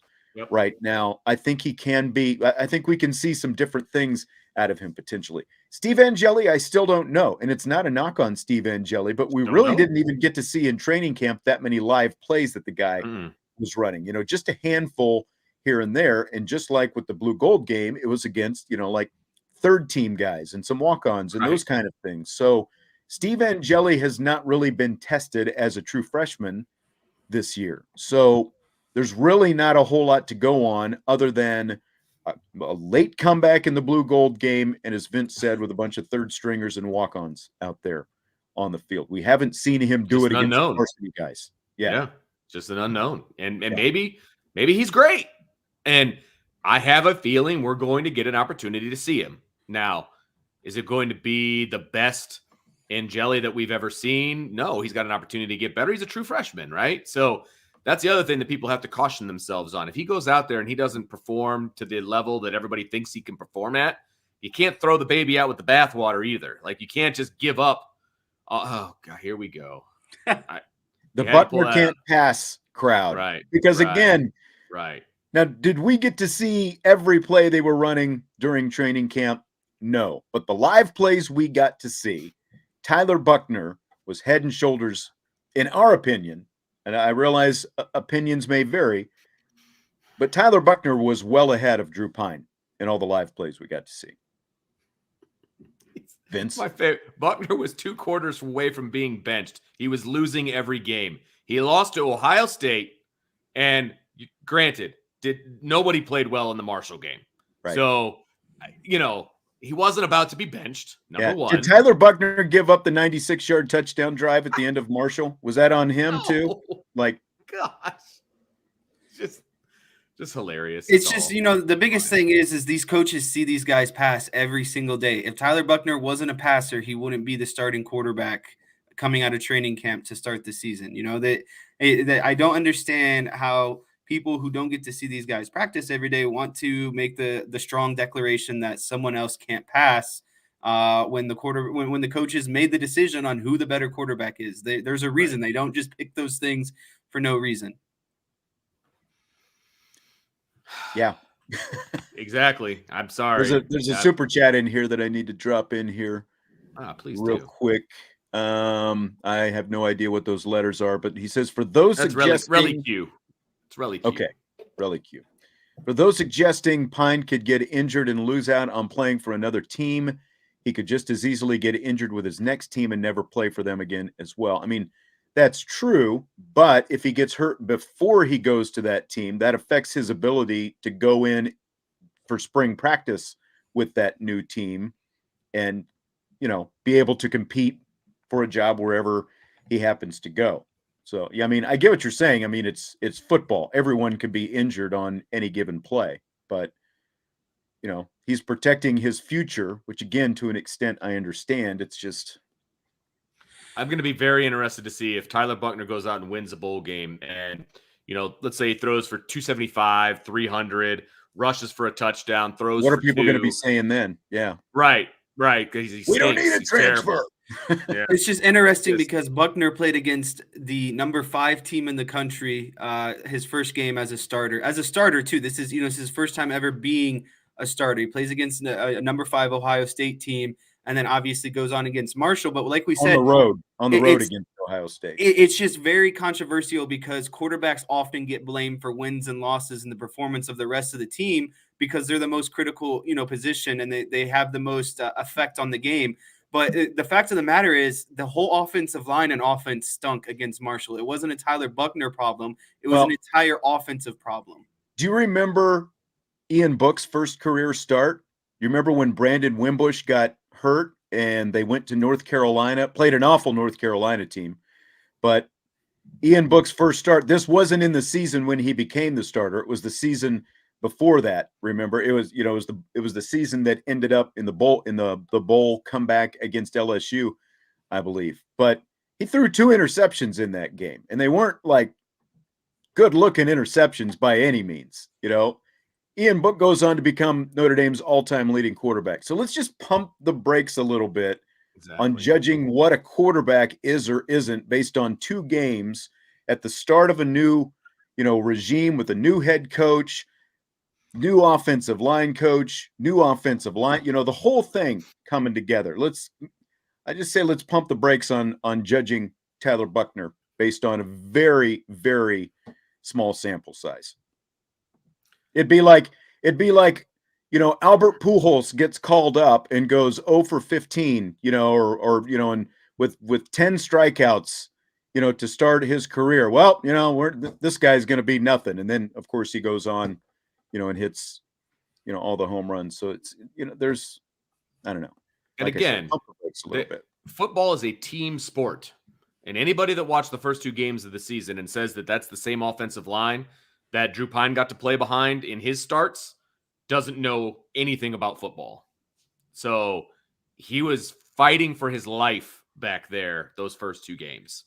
right now, I think he can be, I think we can see some different things out of him potentially. Steve Angeli, I still don't know. And it's not a knock on Steve Angeli, but we really didn't even get to see in training camp that many live plays that the guy was running, just a handful here and there. And just like with the blue gold game, it was against, like 3rd team guys and some walk-ons and those kind of things. So Steve Angeli has not really been tested as a true freshman this year. So there's really not a whole lot to go on other than a late comeback in the blue gold game, and as Vince said, with a bunch of 3rd stringers and walk-ons out there on the field. We haven't seen him do it against the varsity guys. Yeah,
just an unknown. And maybe he's great. And I have a feeling we're going to get an opportunity to see him. Now, is it going to be the best Angeli that we've ever seen? No, he's got an opportunity to get better. He's a true freshman, right? So that's the other thing that people have to caution themselves on. If he goes out there and he doesn't perform to the level that everybody thinks he can perform at, you can't throw the baby out with the bathwater either. Like, you can't just give up. Oh, God, here we go.
The
You had to pull
Buckner
that
can't pass crowd.
Right.
Because
right,
again,
right.
now, did we get to see every play they were running during training camp? No. But the live plays we got to see, Tyler Buckner was head and shoulders, in our opinion, and I realize opinions may vary, but Tyler Buckner was well ahead of Drew Pyne in all the live plays we got to see. Vince?
My favorite. Buckner was 2 quarters away from being benched. He was losing every game. He lost to Ohio State, and granted, nobody played well in the Marshall game.
Right.
So, he wasn't about to be benched, number one.
Did Tyler Buckner give up the 96-yard touchdown drive at the end of Marshall? Was that on him too? Like,
gosh. Just hilarious.
It's just, the biggest thing is these coaches see these guys pass every single day. If Tyler Buckner wasn't a passer, he wouldn't be the starting quarterback coming out of training camp to start the season. That I don't understand how people who don't get to see these guys practice every day want to make the strong declaration that someone else can't pass when the coaches made the decision on who the better quarterback is. There's a reason. They don't just pick those things for no reason.
Yeah.
Exactly. I'm sorry.
There's a super chat in here that I need to drop in here.
Please
real
do.
quick. I have no idea what those letters are, but he says for those
That's
suggesting
really cute. It's really cute.
Okay. Really cute. For those suggesting Pyne could get injured and lose out on playing for another team, he could just as easily get injured with his next team and never play for them again as well. I mean, that's true, but if he gets hurt before he goes to that team, that affects his ability to go in for spring practice with that new team and, be able to compete for a job wherever he happens to go. So, yeah, I mean, I get what you're saying. I mean, it's football. Everyone can be injured on any given play, but he's protecting his future, which again, to an extent, I understand. It's just,
I'm going to be very interested to see if Tyler Buckner goes out and wins a bowl game and, let's say he throws for 275, 300, rushes for a touchdown, throws
what
for
are people
2.
going to be saying then? Yeah.
Right. Because
we don't need a transfer.
Yeah. It's just interesting because Buckner played against the number 5 team in the country, his first game as a starter. As a starter, too. This is his first time ever being a starter. He plays against a number 5 Ohio State team, and then obviously goes on against Marshall. But like we said,
on the road against Ohio State.
It's just very controversial because quarterbacks often get blamed for wins and losses and the performance of the rest of the team because they're the most critical, position and they have the most effect on the game. But the fact of the matter is the whole offensive line and offense stunk against Marshall. It wasn't a Tyler Buckner problem. It was an entire offensive problem.
Do you remember Ian Book's first career start? You remember when Brandon Wimbush got hurt and they went to North Carolina, played an awful North Carolina team. But Ian Book's first start, this wasn't in the season when he became the starter. It was the season before that. Remember, it was the season that ended up in the bowl comeback against LSU, I believe. But he threw 2 interceptions in that game, and they weren't like good-looking interceptions by any means. Ian Book goes on to become Notre Dame's all-time leading quarterback. So let's just pump the brakes a little bit on judging what a quarterback is or isn't based on 2 games at the start of a new, regime with a new head coach, new offensive line coach, new offensive line, the whole thing coming together. Let's pump the brakes on judging Tyler Buckner based on a very, very small sample size. It'd be like, Albert Pujols gets called up and goes 0 for 15, and with 10 strikeouts, to start his career. Well, this guy's going to be nothing. And then of course he goes on, and hits, all the home runs. So it's, there's, I don't know.
And again, football is a team sport. And anybody that watched the first 2 games of the season and says that that's the same offensive line that Drew Pyne got to play behind in his starts doesn't know anything about football. So he was fighting for his life back there those first 2 games.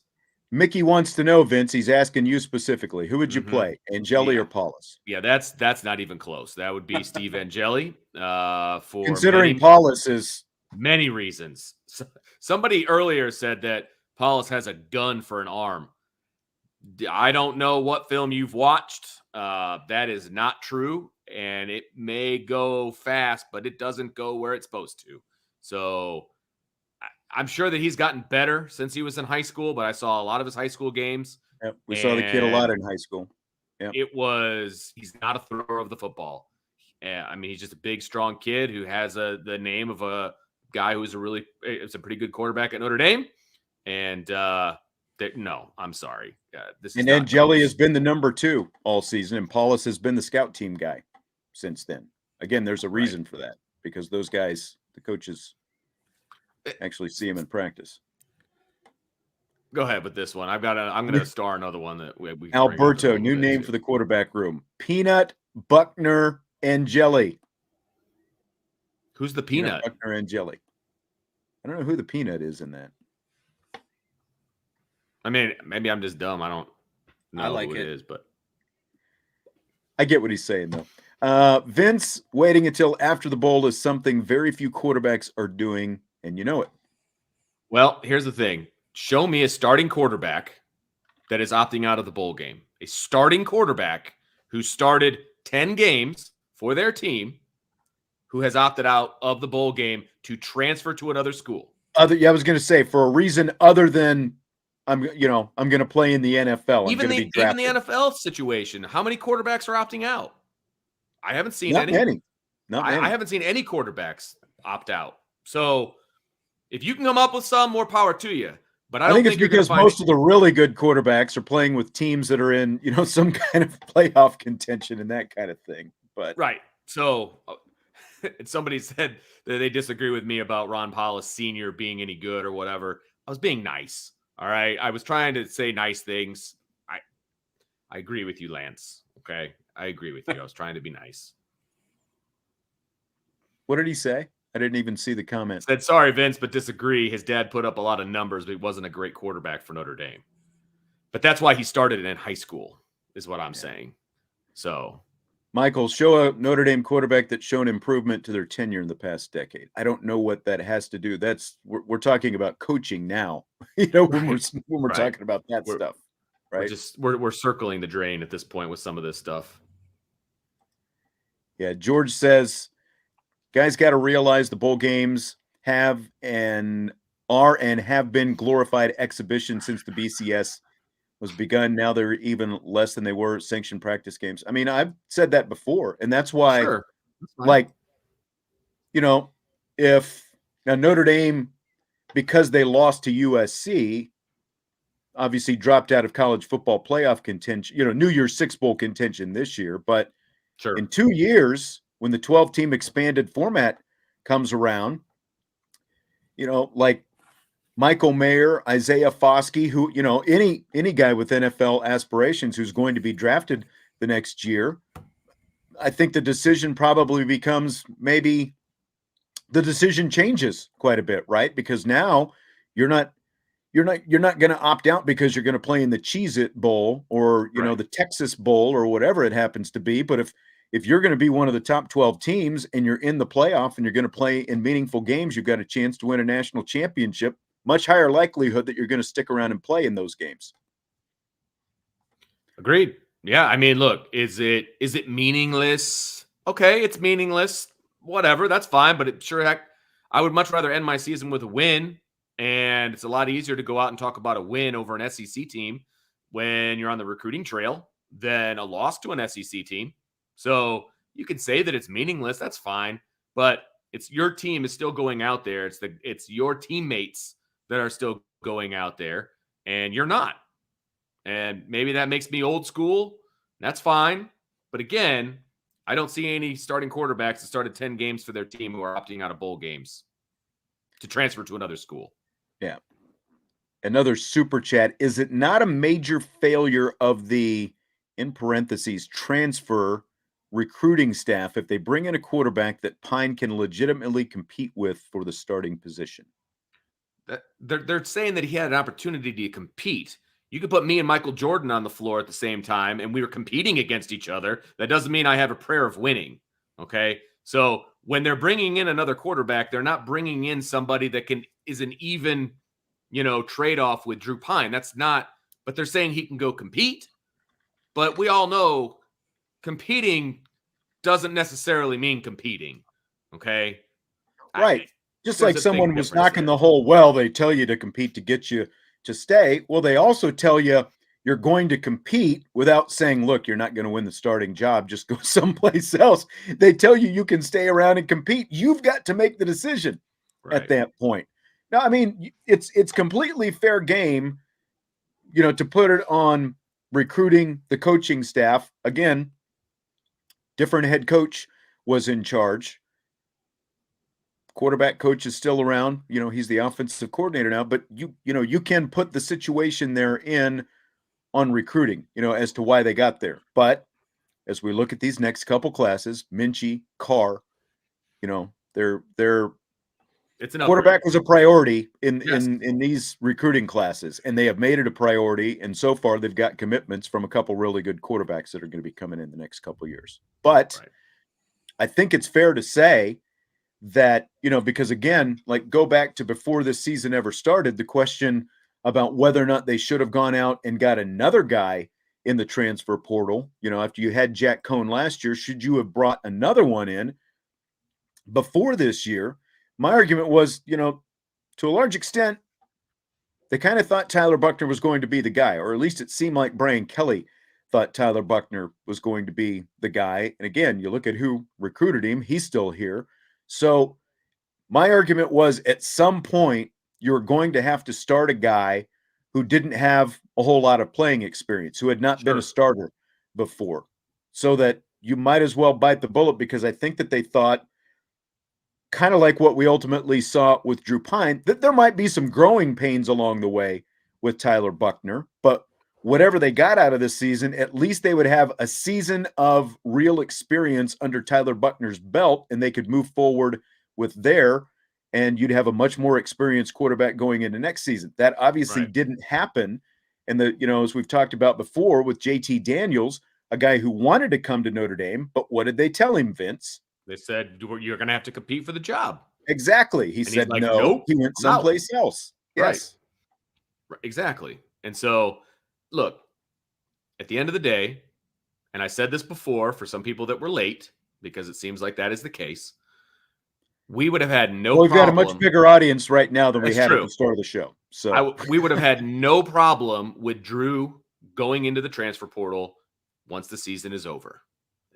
Mickey wants to know, Vince, he's asking you specifically, who would you play, Angeli or Paulus?
Yeah, that's not even close. That would be Steve Angeli for
considering Paulus is
many reasons. Somebody earlier said that Paulus has a gun for an arm. I don't know what film you've watched. That is not true. And it may go fast, but it doesn't go where it's supposed to. So I'm sure that he's gotten better since he was in high school, but I saw a lot of his high school games.
Yep, we saw the kid a lot in high school. Yep.
He's not a thrower of the football. I mean, he's just a big, strong kid who has the name of a guy who's it's a pretty good quarterback at Notre Dame. And no, I'm sorry.
And Angeli has been the number 2 all season, and Paulus has been the scout team guy since then. Again, there's a reason for that, because those guys, the coaches, actually see him in practice.
Go ahead with this one. I'm going to star another one that we
Alberto, new name for the quarterback room. Peanut, Buckner, Angeli.
Who's the Peanut?
Buckner, Angeli. I don't know who the Peanut is in that.
I mean, maybe I'm just dumb. I don't know who it is, but
I get what he's saying, though. Vince, waiting until after the bowl is something very few quarterbacks are doing, and you know it.
Well, here's the thing. Show me a starting quarterback that is opting out of the bowl game. A starting quarterback who started 10 games for their team who has opted out of the bowl game to transfer to another school.
I was going to say, for a reason other than I'm going to play in the NFL.
Even the NFL situation, how many quarterbacks are opting out? I haven't seen any.
Not many.
I haven't seen any quarterbacks opt out. So if you can come up with some, more power to you. But I think it's because
most of the really good quarterbacks are playing with teams that are in, some kind of playoff contention and that kind of thing. But
right. So somebody said that they disagree with me about Ron Paulus Sr. being any good or whatever. I was being nice. All right. I was trying to say nice things. I agree with you, Lance. Okay. I agree with you. I was trying to be nice.
What did he say? I didn't even see the comment.
Said, sorry, Vince, but disagree. His dad put up a lot of numbers, but he wasn't a great quarterback for Notre Dame. But that's why he started it in high school, is what I'm saying. So,
Michael, show a Notre Dame quarterback that's shown improvement to their tenure in the past decade. I don't know what that has to do. We're talking about coaching now. When we're talking about that stuff, right?
We're circling the drain at this point with some of this stuff.
Yeah, George says, guys got to realize the bowl games have and have been glorified exhibitions since the BCS was begun. Now they're even less than they were sanctioned practice games. I mean, I've said that before, and that's why, if now Notre Dame, because they lost to USC, obviously dropped out of college football playoff contention, New Year's Six Bowl contention this year, but in 2 years, when the 12-team expanded format comes around, like Michael Mayer, Isaiah Foskey, who, any guy with NFL aspirations who's going to be drafted the next year, I think the decision probably becomes the decision changes quite a bit, right? Because now you're not going to opt out because you're going to play in the Cheez-It Bowl or, the Texas Bowl or whatever it happens to be. But if you're going to be one of the top 12 teams and you're in the playoff and you're going to play in meaningful games, you've got a chance to win a national championship, much higher likelihood that you're going to stick around and play in those games.
Agreed. Yeah. I mean, look, is it meaningless? Okay. It's meaningless. Whatever. That's fine. But I would much rather end my season with a win. And it's a lot easier to go out and talk about a win over an SEC team when you're on the recruiting trail than a loss to an SEC team. So you can say that it's meaningless. That's fine. But it's your team is still going out there. It's your teammates that are still going out there, and you're not. And maybe that makes me old school. That's fine. But again, I don't see any starting quarterbacks that started 10 games for their team who are opting out of bowl games to transfer to another school.
Yeah. Another super chat. Is it not a major failure of the, in parentheses, transfer recruiting staff if they bring in a quarterback that Pyne can legitimately compete with for the starting position?
They're saying that he had an opportunity to compete. You could put me and Michael Jordan on the floor at the same time, and we were competing against each other. That doesn't mean I have a prayer of winning, okay? So when they're bringing in another quarterback, they're not bringing in somebody that is an even, trade-off with Drew Pyne. That's not but they're saying he can go compete. But we all know competing doesn't necessarily mean competing. Okay.
Right. Just
There's
like
a big
someone was
difference
knocking
there.
the whole well, they tell you to compete to get you to stay. Well, they also tell you you're going to compete without saying, look, you're not going to win the starting job. Just go someplace else. They tell you you can stay around and compete. You've got to make the decision at
Right.
that point. Now, I mean, it's completely fair game, to put it on recruiting the coaching staff. Again, different head coach was in charge. Quarterback coach is still around. He's the offensive coordinator now, but you can put the situation they're in on recruiting, as to why they got there. But as we look at these next couple classes, Minchie, Carr, their
It's an
quarterback
upgrade.
was a priority
Yes.
in these recruiting classes, and they have made it a priority. And so far, they've got commitments from a couple really good quarterbacks that are going to be coming in the next couple years. But
Right.
I think it's fair to say that, because again, like go back to before this season ever started, the question about whether or not they should have gone out and got another guy in the transfer portal, after you had Jack Cohn last year, should you have brought another one in before this year? My argument was, to a large extent, they kind of thought Tyler Buchner was going to be the guy, or at least it seemed like Brian Kelly thought Tyler Buchner was going to be the guy. And again, you look at who recruited him, he's still here. So my argument was at some point, you're going to have to start a guy who didn't have a whole lot of playing experience, who had not been a
Sure.
starter before, so that you might as well bite the bullet, because I think that they thought, kind of like what we ultimately saw with Drew Pyne, that there might be some growing pains along the way with Tyler Buchner, but whatever they got out of this season, at least they would have a season of real experience under Tyler Buchner's belt, and they could move forward with there, and you'd have a much more experienced quarterback going into next season. That obviously
Right.
didn't happen. And as we've talked about before with JT Daniels, a guy who wanted to come to Notre Dame, but what did they tell him, Vince?
They said you're going to have to compete for the job.
Exactly. He
And he's
said
like,
no.
nope,
He went
I'm out.
someplace else.
Right.
Yes.
Exactly. And so, look, at the end of the day, and I said this before for some people that were late, because it seems like that is the case, we would have had no
Well, we've got a much
problem.
bigger audience right now than we
That's
had at
true.
the start of the show. So
We would have had no problem with Drew going into the transfer portal once the season is over.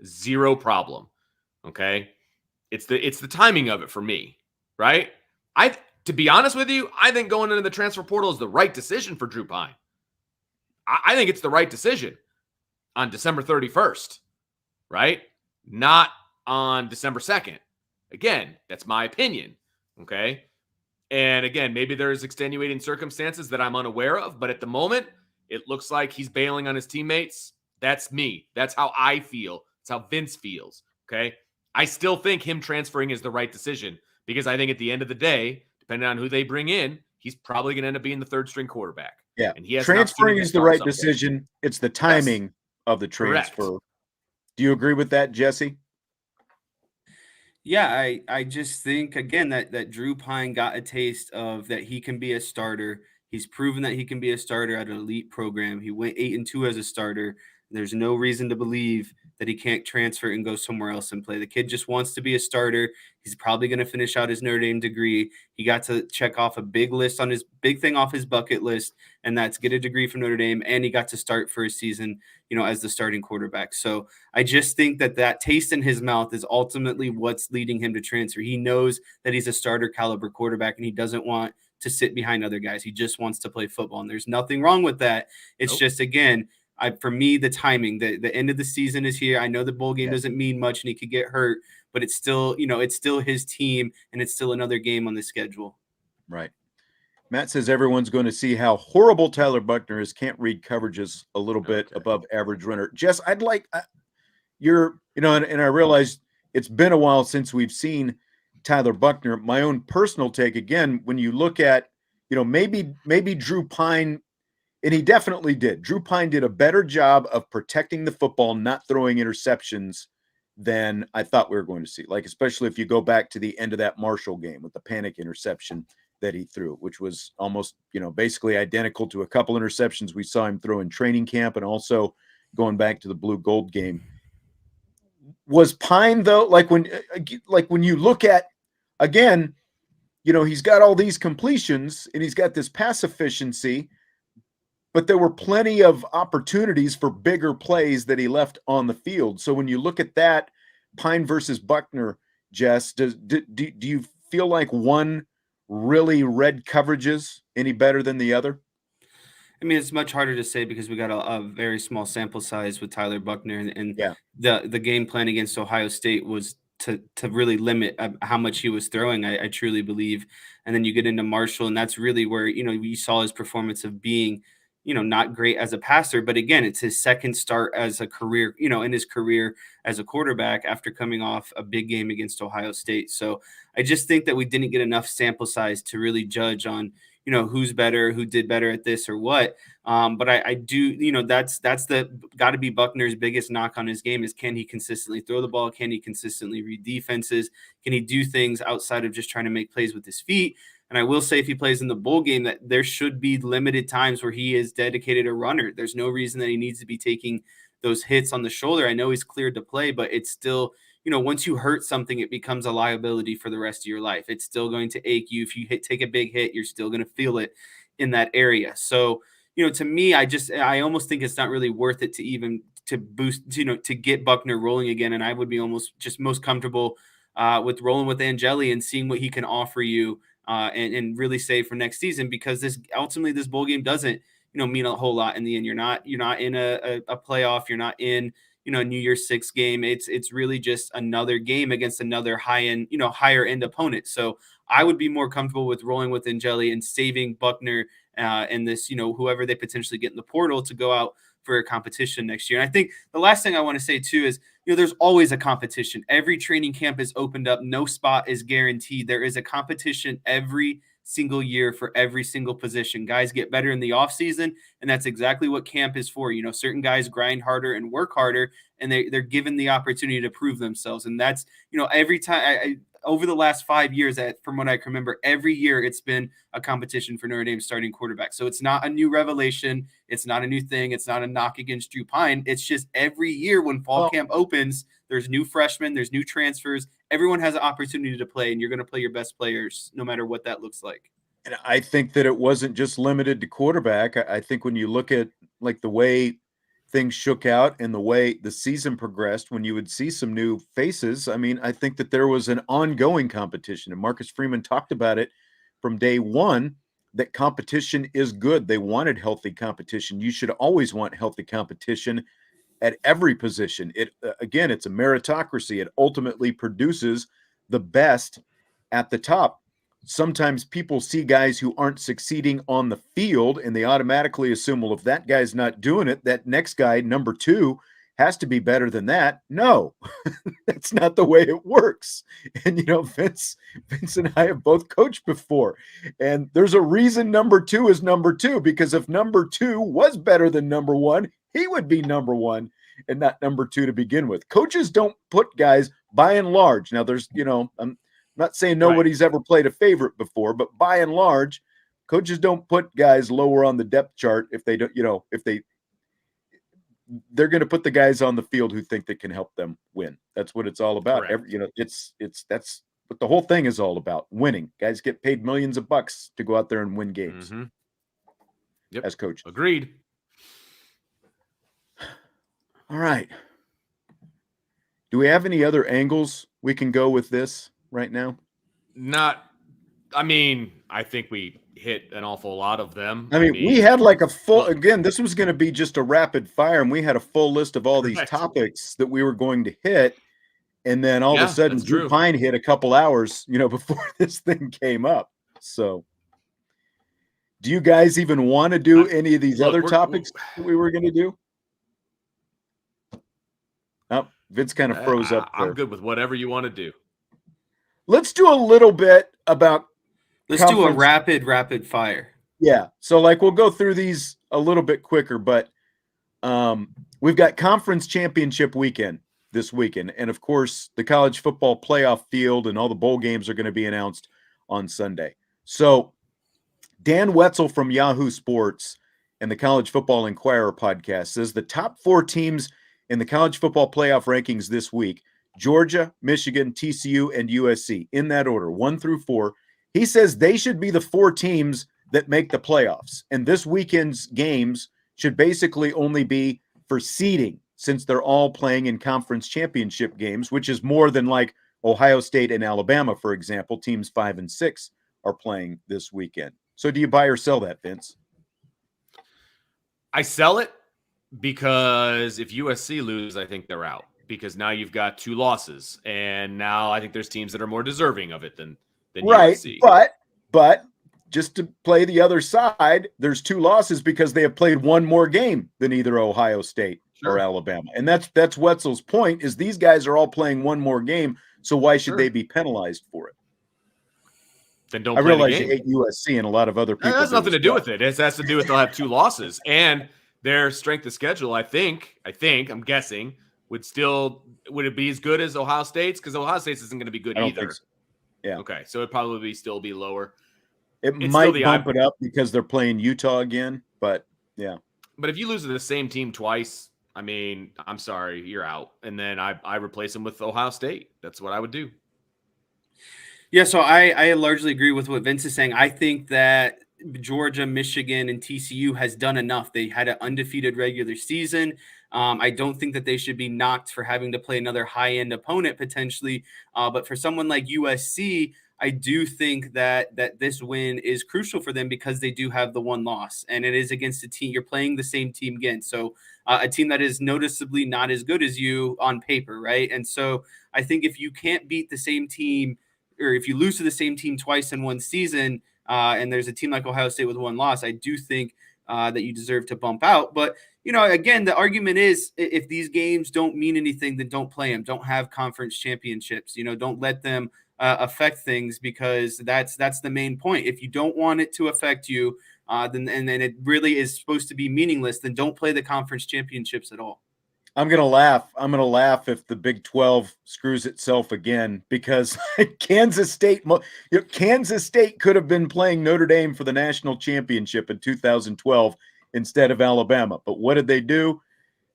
Zero problem. Okay. It's the timing of it for me, right? To be honest with you, I think going into the transfer portal is the right decision for Drew Pyne. I think it's the right decision on December 31st, right? Not on December 2nd. Again, that's my opinion. Okay. And again, maybe there's extenuating circumstances that I'm unaware of, but at the moment, it looks like he's bailing on his teammates. That's me. That's how I feel. That's how Vince feels. Okay. I still think him transferring is the right decision, because I think at the end of the day, depending on who they bring in, he's probably going to end up being the third string quarterback.
yeah,
And he has
transferring is the right decision. It's the
Yes.
timing of the transfer.
Correct.
Do you agree with that, Jesse?
Yeah, I just think again that Drew Pyne got a taste of that he can be a starter. He's proven that he can be a starter at an elite program. He went 8-2 as a starter. There's no reason to believe that he can't transfer and go somewhere else and play. The kid just wants to be a starter. He's probably going to finish out his Notre Dame degree. He got to check off a big thing off his bucket list, and that's get a degree from Notre Dame. And he got to start for a season, as the starting quarterback. So I just think that taste in his mouth is ultimately what's leading him to transfer. He knows that he's a starter caliber quarterback, and he doesn't want to sit behind other guys. He just wants to play football, and there's nothing wrong with that. It's
Nope.
just, again, for me, the timing, the end of the season is here. I know the bowl game doesn't mean much, and he could get hurt, but it's still, it's still his team, and it's still another game on the schedule.
Right. Matt says everyone's going to see how horrible Tyler Buchner is. Can't read coverages a little bit above average runner. Jess, I'd like and I realize it's been a while since we've seen Tyler Buchner. My own personal take, again, when you look at, maybe Drew Pyne, and he definitely did. Drew Pyne did a better job of protecting the football, not throwing interceptions, than I thought we were going to see. Like, especially if you go back to the end of that Marshall game with the panic interception that he threw, which was almost, basically identical to a couple interceptions we saw him throw in training camp and also going back to the blue gold game. Was Pyne, though, like when you look at, again, he's got all these completions and he's got this pass efficiency, but there were plenty of opportunities for bigger plays that he left on the field. So when you look at that, Pyne versus Buckner, Jess, do you feel like one really read coverages any better than the other?
I mean, it's much harder to say because we got a very small sample size with Tyler Buckner, and
Yeah.
the game plan against Ohio State was to really limit how much he was throwing. I truly believe, and then you get into Marshall, and that's really where you saw his performance of being not great as a passer, but again, it's his second start as a career, in his career as a quarterback after coming off a big game against Ohio State. So I just think that we didn't get enough sample size to really judge on who's better, who did better at this or what. But I do, that's the got to be Buckner's biggest knock on his game is, can he consistently throw the ball? Can he consistently read defenses? Can he do things outside of just trying to make plays with his feet? And I will say, if he plays in the bowl game, that there should be limited times where he is dedicated a runner. There's no reason that he needs to be taking those hits on the shoulder. I know he's cleared to play, but it's still, once you hurt something, it becomes a liability for the rest of your life. It's still going to ache you. If you take a big hit, you're still going to feel it in that area. So, to me, I almost think it's not really worth it to boost, to get Buckner rolling again. And I would be almost just most comfortable with rolling with Angeli and seeing what he can offer you. And really save for next season, because this bowl game doesn't mean a whole lot in the end. You're not in a playoff. You're not in a New Year's Six game. It's really just another game against another higher end opponent. So I would be more comfortable with rolling with Angeli and saving Buckner and this whoever they potentially get in the portal to go out for a competition next year. And I think the last thing I want to say too is, there's always a competition. Every training camp is opened up. No spot is guaranteed. There is a competition every single year for every single position. Guys get better in the off season, and that's exactly what camp is for. Certain guys grind harder and work harder, and they're given the opportunity to prove themselves. And that's, every time over the last 5 years, from what I can remember, every year it's been a competition for Notre Dame starting quarterback. So it's not a new revelation. It's not a new thing. It's not a knock against Drew Pyne. It's just every year when fall camp opens, there's new freshmen, there's new transfers. Everyone has an opportunity to play, and you're going to play your best players no matter what that looks like.
And I think that it wasn't just limited to quarterback. I think when you look at like the way things shook out and the way the season progressed, when you would see some new faces, I mean, I think that there was an ongoing competition, and Marcus Freeman talked about it from day one, that competition is good. They wanted healthy competition. You should always want healthy competition at every position. Again, it's a meritocracy. It ultimately produces the best at the top. Sometimes people see guys who aren't succeeding on the field and they automatically assume, well, if that guy's not doing it, that next guy, number two, has to be better than that. No, that's not the way it works. And, Vince and I have both coached before, and there's a reason number two is number two, because if number two was better than number one, he would be number one and not number two to begin with. Coaches don't put guys, by and large. Now there's, I'm not saying nobody's ever played a favorite before, but by and large, coaches don't put guys lower on the depth chart if they don't, they're going to put the guys on the field who think they can help them win. That's what it's all about. That's what the whole thing is all about, winning. Guys get paid millions of bucks to go out there and win games.
Mm-hmm. Yep.
As coaches.
Agreed.
All right. Do we have any other angles we can go with this right now?
I think we hit an awful lot of them.
I mean, we had like a full, again, this was going to be just a rapid fire, and we had a full list of all these topics that we were going to hit. And then all of a sudden, Drew Pyne hit a couple hours, before this thing came up. So do you guys even want to do any of these other topics that we were going to do? Oh, Vince kind of froze up there.
I'm good with whatever you want to do.
Let's do a little bit about.
Let's do a rapid fire.
Yeah. So we'll go through these a little bit quicker, but we've got conference championship weekend this weekend. And of course, the college football playoff field and all the bowl games are going to be announced on Sunday. So Dan Wetzel from Yahoo Sports and the College Football Inquirer podcast says the top 4 teams in the college football playoff rankings this week, Georgia, Michigan, TCU, and USC, in that order, 1 through 4. He says they should be the 4 teams that make the playoffs. And this weekend's games should basically only be for seeding, since they're all playing in conference championship games, which is more than like Ohio State and Alabama, for example. Teams 5 and 6 are playing this weekend. So do you buy or sell that, Vince?
I sell it because if USC lose, I think they're out, because now you've got 2 losses, and now I think there's teams that are more deserving of it than
right.
USC.
But just to play the other side, there's 2 losses because they have played 1 more game than either Ohio State or Alabama. And that's Wetzel's point, is these guys are all playing 1 more game, so why should they be penalized for it?
Then don't
I
play
realize
the game.
you hate USC and a lot of other people.
It has nothing to do with it. It has to do with they'll have 2 losses. And their strength of schedule, I'm guessing, would it be as good as Ohio State's? Because Ohio State's isn't going to be good either.
Think so. Yeah.
Okay. So it'd probably still be lower.
It might bump it up because they're playing Utah again, but yeah.
But if you lose to the same team twice, I mean, I'm sorry, you're out. And then I replace them with Ohio State. That's what I would do.
Yeah, so I largely agree with what Vince is saying. I think that Georgia, Michigan, and TCU has done enough. They had an undefeated regular season. I don't think that they should be knocked for having to play another high-end opponent potentially. But for someone like USC, I do think that this win is crucial for them because they do have the 1 loss, and it is against a team you're playing the same team again. So a team that is noticeably not as good as you on paper, right? And so I think if you can't beat the same team, or if you lose to the same team twice in one season, and there's a team like Ohio State with 1 loss, I do think that you deserve to bump out. But, again, the argument is if these games don't mean anything, then don't play them. Don't have conference championships. Don't let them affect things, because that's the main point. If you don't want it to affect you, then it really is supposed to be meaningless, then don't play the conference championships at all.
I'm going to laugh if the Big 12 screws itself again, because Kansas State could have been playing Notre Dame for the national championship in 2012 instead of Alabama. But what did they do?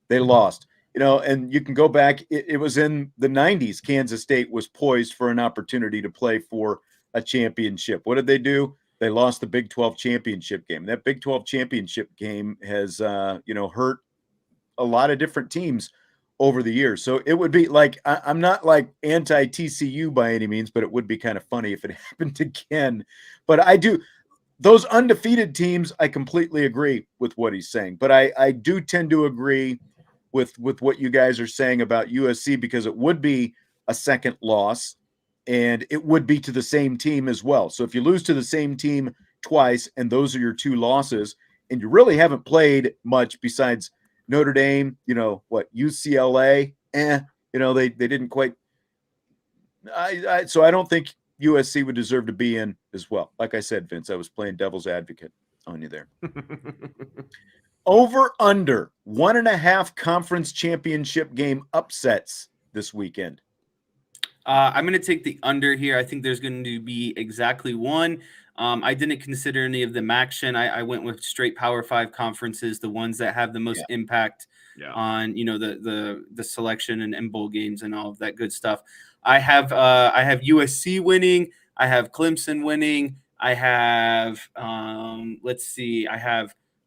They lost. And you can go back. It was in the 90s. Kansas State was poised for an opportunity to play for a championship. What did they do? They lost the Big 12 championship game. That Big 12 championship game has, hurt a lot of different teams over the years. So it would be like, I'm not like anti-TCU by any means, but it would be kind of funny if it happened again. But I do, those undefeated teams, I completely agree with what he's saying. But I do tend to agree with what you guys are saying about USC, because it would be a second loss and it would be to the same team as well. So if you lose to the same team twice and those are your 2 losses, and you really haven't played much besides Notre Dame, UCLA, they didn't quite. So I don't think USC would deserve to be in as well. Like I said, Vince, I was playing devil's advocate on you there. Over under 1.5 conference championship game upsets this weekend.
I'm going to take the under here. I think there's going to be exactly 1. I didn't consider any of them action. I went with straight Power 5 conferences, the ones that have the most impact on the selection and bowl games and all of that good stuff. I have USC winning. I have Clemson winning. I have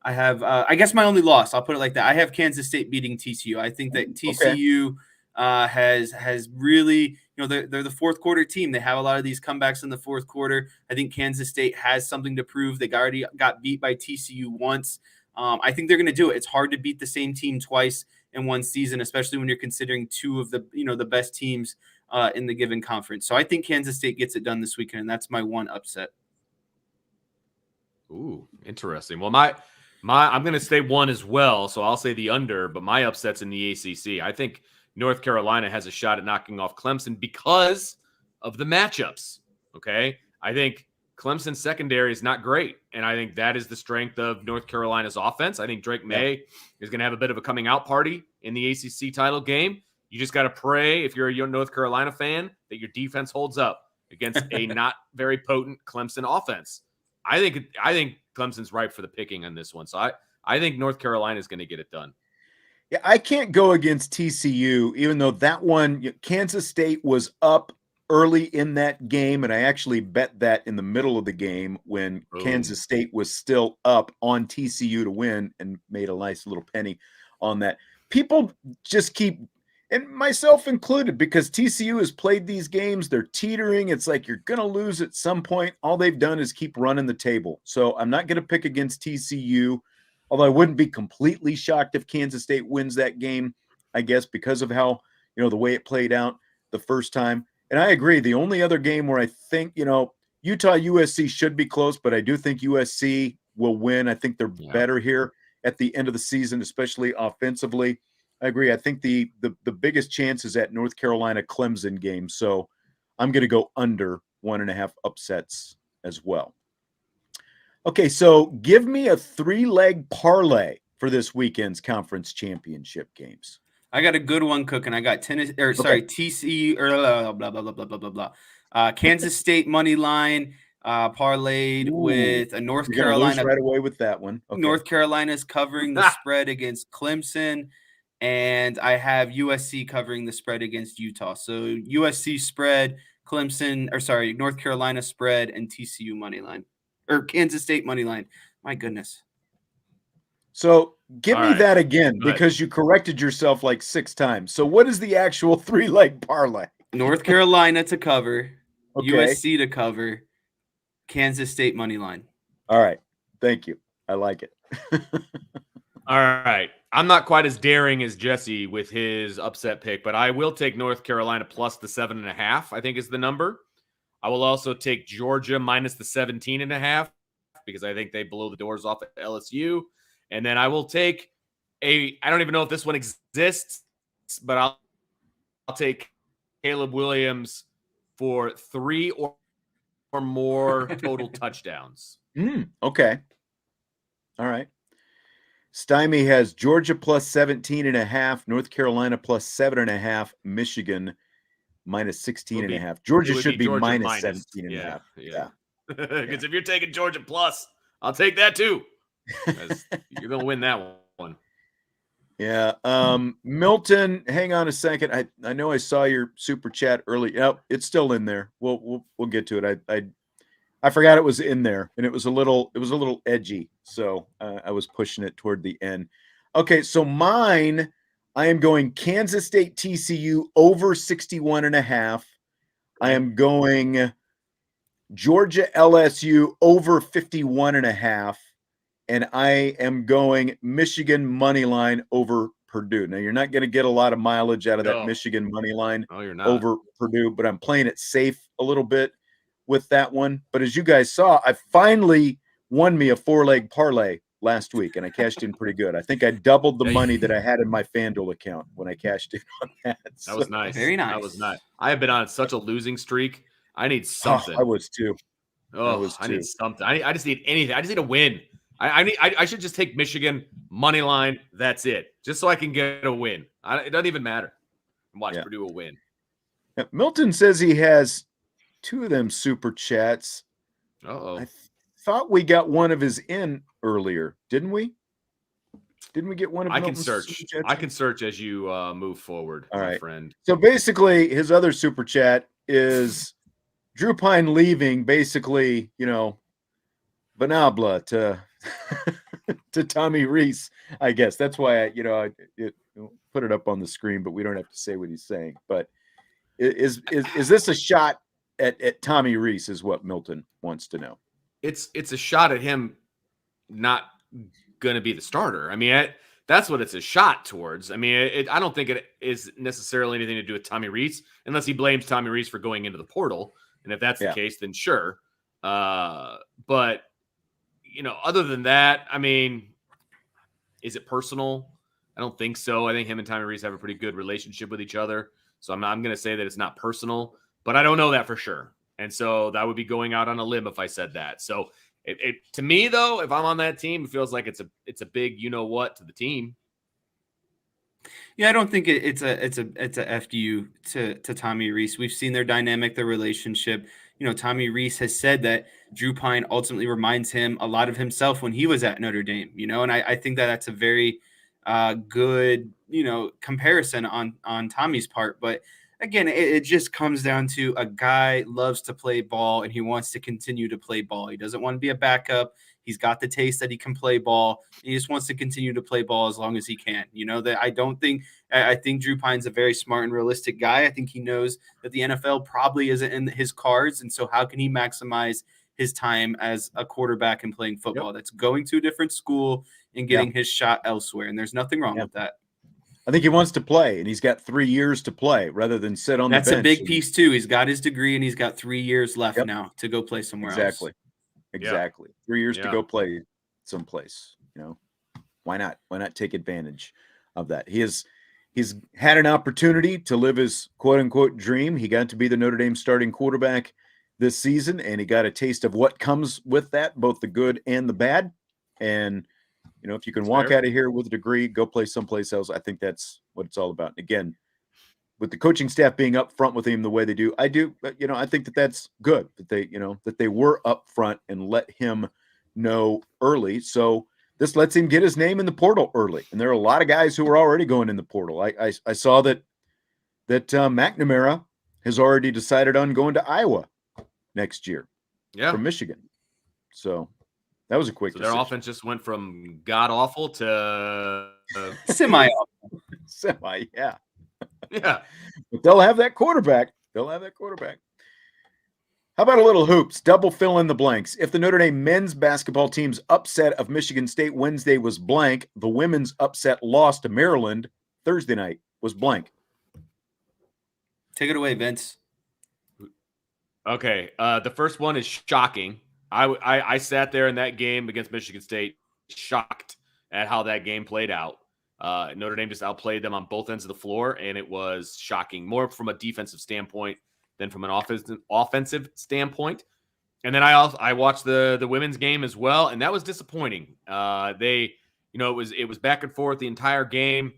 I guess my only loss, I'll put it like that, I have Kansas State beating TCU. I think that TCU has really, they're the 4th quarter team. They have a lot of these comebacks in the 4th quarter. I think Kansas State has something to prove. They already got beat by TCU once. I think they're going to do it. It's hard to beat the same team twice in one season, especially when you're considering 2 of the best teams in the given conference. So I think Kansas State gets it done this weekend, and that's my 1 upset.
Ooh, interesting. Well, I'm going to stay 1 as well, so I'll say the under, but my upset's in the ACC. I think North Carolina has a shot at knocking off Clemson because of the matchups, okay? I think Clemson's secondary is not great, and I think that is the strength of North Carolina's offense. I think Drake May is going to have a bit of a coming out party in the ACC title game. You just got to pray, if you're a North Carolina fan, that your defense holds up against a not very potent Clemson offense. I think Clemson's ripe for the picking on this one. So I think North Carolina is going to get it done.
Yeah, I can't go against TCU, even though that one, Kansas State was up early in that game, and I actually bet that in the middle of the game when Kansas State was still up on TCU to win and made a nice little penny on that. People just keep, and myself included, because TCU has played these games, they're teetering. It's like you're going to lose at some point. All they've done is keep running the table. So I'm not going to pick against TCU. Although I wouldn't be completely shocked if Kansas State wins that game, I guess, because of how, the way it played out the first time. And I agree. The only other game where I think, Utah USC should be close, but I do think USC will win. I think they're better here at the end of the season, especially offensively. I agree. I think the biggest chance is at North Carolina Clemson game. So I'm going to go under 1.5 upsets as well. Okay, so give me a 3-leg parlay for this weekend's conference championship games.
I got a good one cooking. I got TCU or blah blah blah blah blah blah blah. Kansas State money line parlayed with a North Carolina.
Lose right away with that one. Okay.
North Carolina's covering the spread against Clemson, and I have USC covering the spread against Utah. So USC spread, North Carolina spread, and TCU money line. Or Kansas State money line. My goodness.
So give me that again, because you corrected yourself like 6 times. So what is the actual 3-leg parlay?
North Carolina to cover, USC to cover, Kansas State money line.
All right. Thank you. I like it.
All right. I'm not quite as daring as Jesse with his upset pick, but I will take North Carolina plus the 7.5, I think is the number. I will also take Georgia minus the 17.5 because I think they blow the doors off at LSU. And then I will take I don't even know if this one exists, but I'll take Caleb Williams for 3 or more total touchdowns.
Okay. All right. Stymie has Georgia plus 17.5, North Carolina plus 7.5, Michigan minus 16.5. Georgia should be minus 17.5. Yeah.
Because if you're taking Georgia plus, I'll take that too. You're going to win that one.
Yeah. Milton, hang on a second. I know I saw your super chat early. Yep, it's still in there. We'll get to it. I forgot it was in there, and it was a little edgy, so I was pushing it toward the end. Okay, so mine, I am going Kansas State TCU over 61.5. I am going Georgia LSU over 51.5. And I am going Michigan money line over Purdue. Now, you're not going to get a lot of mileage out of that Michigan money line over Purdue, but I'm playing it safe a little bit with that one. But as you guys saw, I finally won me a 4-leg parlay last week, and I cashed in pretty good. I think I doubled the money that I had in my FanDuel account when I cashed in on that.
That was nice.
Very nice.
That was nice. I have been on such a losing streak. I need something.
I was too.
I need something. I just need anything. I just need a win. I should just take Michigan money line. That's it. Just so I can get a win. It doesn't even matter. Watch Purdue will win.
Yeah, Milton says he has 2 of them super chats. I thought we got one of his in earlier, didn't we? Didn't we get one of?
I can search. I can search as you move forward, my friend.
So basically, his other super chat is Drew Pyne leaving. Basically, Benabla to Tommy Rees, I guess. That's why I put it up on the screen, but we don't have to say what he's saying. But is this a shot at Tommy Rees is what Milton wants to know.
It's a shot at him not going to be the starter. I mean, that's what it's a shot towards. I mean, I don't think it is necessarily anything to do with Tommy Rees, unless he blames Tommy Rees for going into the portal. And if that's the case, then sure. But other than that, I mean, is it personal? I don't think so. I think him and Tommy Rees have a pretty good relationship with each other. So I'm going to say that it's not personal, but I don't know that for sure. And so that would be going out on a limb if I said that. So to me, though, if I'm on that team, it feels like it's a big what to the team.
Yeah, I don't think it's a FU to Tommy Rees. We've seen their dynamic, their relationship. Tommy Rees has said that Drew Pyne ultimately reminds him a lot of himself when he was at Notre Dame, and I think that that's a very good, comparison on Tommy's part. But again, it just comes down to a guy loves to play ball and he wants to continue to play ball. He doesn't want to be a backup. He's got the taste that he can play ball. He just wants to continue to play ball as long as he can. That I think Drew Pyne's a very smart and realistic guy. I think he knows that the NFL probably isn't in his cards. And so how can he maximize his time as a quarterback and playing football? That's going to a different school and getting his shot elsewhere. And there's nothing wrong with that.
I think he wants to play, and he's got 3 years to play rather than sit on the bench.
That's a big piece too. He's got his degree, and he's got 3 years left now to go play somewhere else.
Exactly. 3 years to go play someplace. Why not? Why not take advantage of that? He's had an opportunity to live his quote unquote dream. He got to be the Notre Dame starting quarterback this season, and he got a taste of what comes with that, both the good and the bad. And if you can walk out of here with a degree, go play someplace else. I think that's what it's all about. And again, with the coaching staff being up front with him the way they do, I think that that's good that they were up front and let him know early. So this lets him get his name in the portal early. And there are a lot of guys who are already going in the portal. I saw that McNamara has already decided on going to Iowa next year from Michigan. So that was a quick decision.
Their offense just went from god awful to
semi.
Yeah.
Yeah.
But they'll have that quarterback. How about a little hoops? Double fill in the blanks. If the Notre Dame men's basketball team's upset of Michigan State Wednesday was blank, the women's upset loss to Maryland Thursday night was blank.
Take it away, Vince.
Okay. The first one is shocking. I sat there in that game against Michigan State, shocked at how that game played out. Notre Dame just outplayed them on both ends of the floor, and it was shocking, more from a defensive standpoint than from an offensive standpoint. And then I watched the women's game as well, and that was disappointing. It was back and forth the entire game.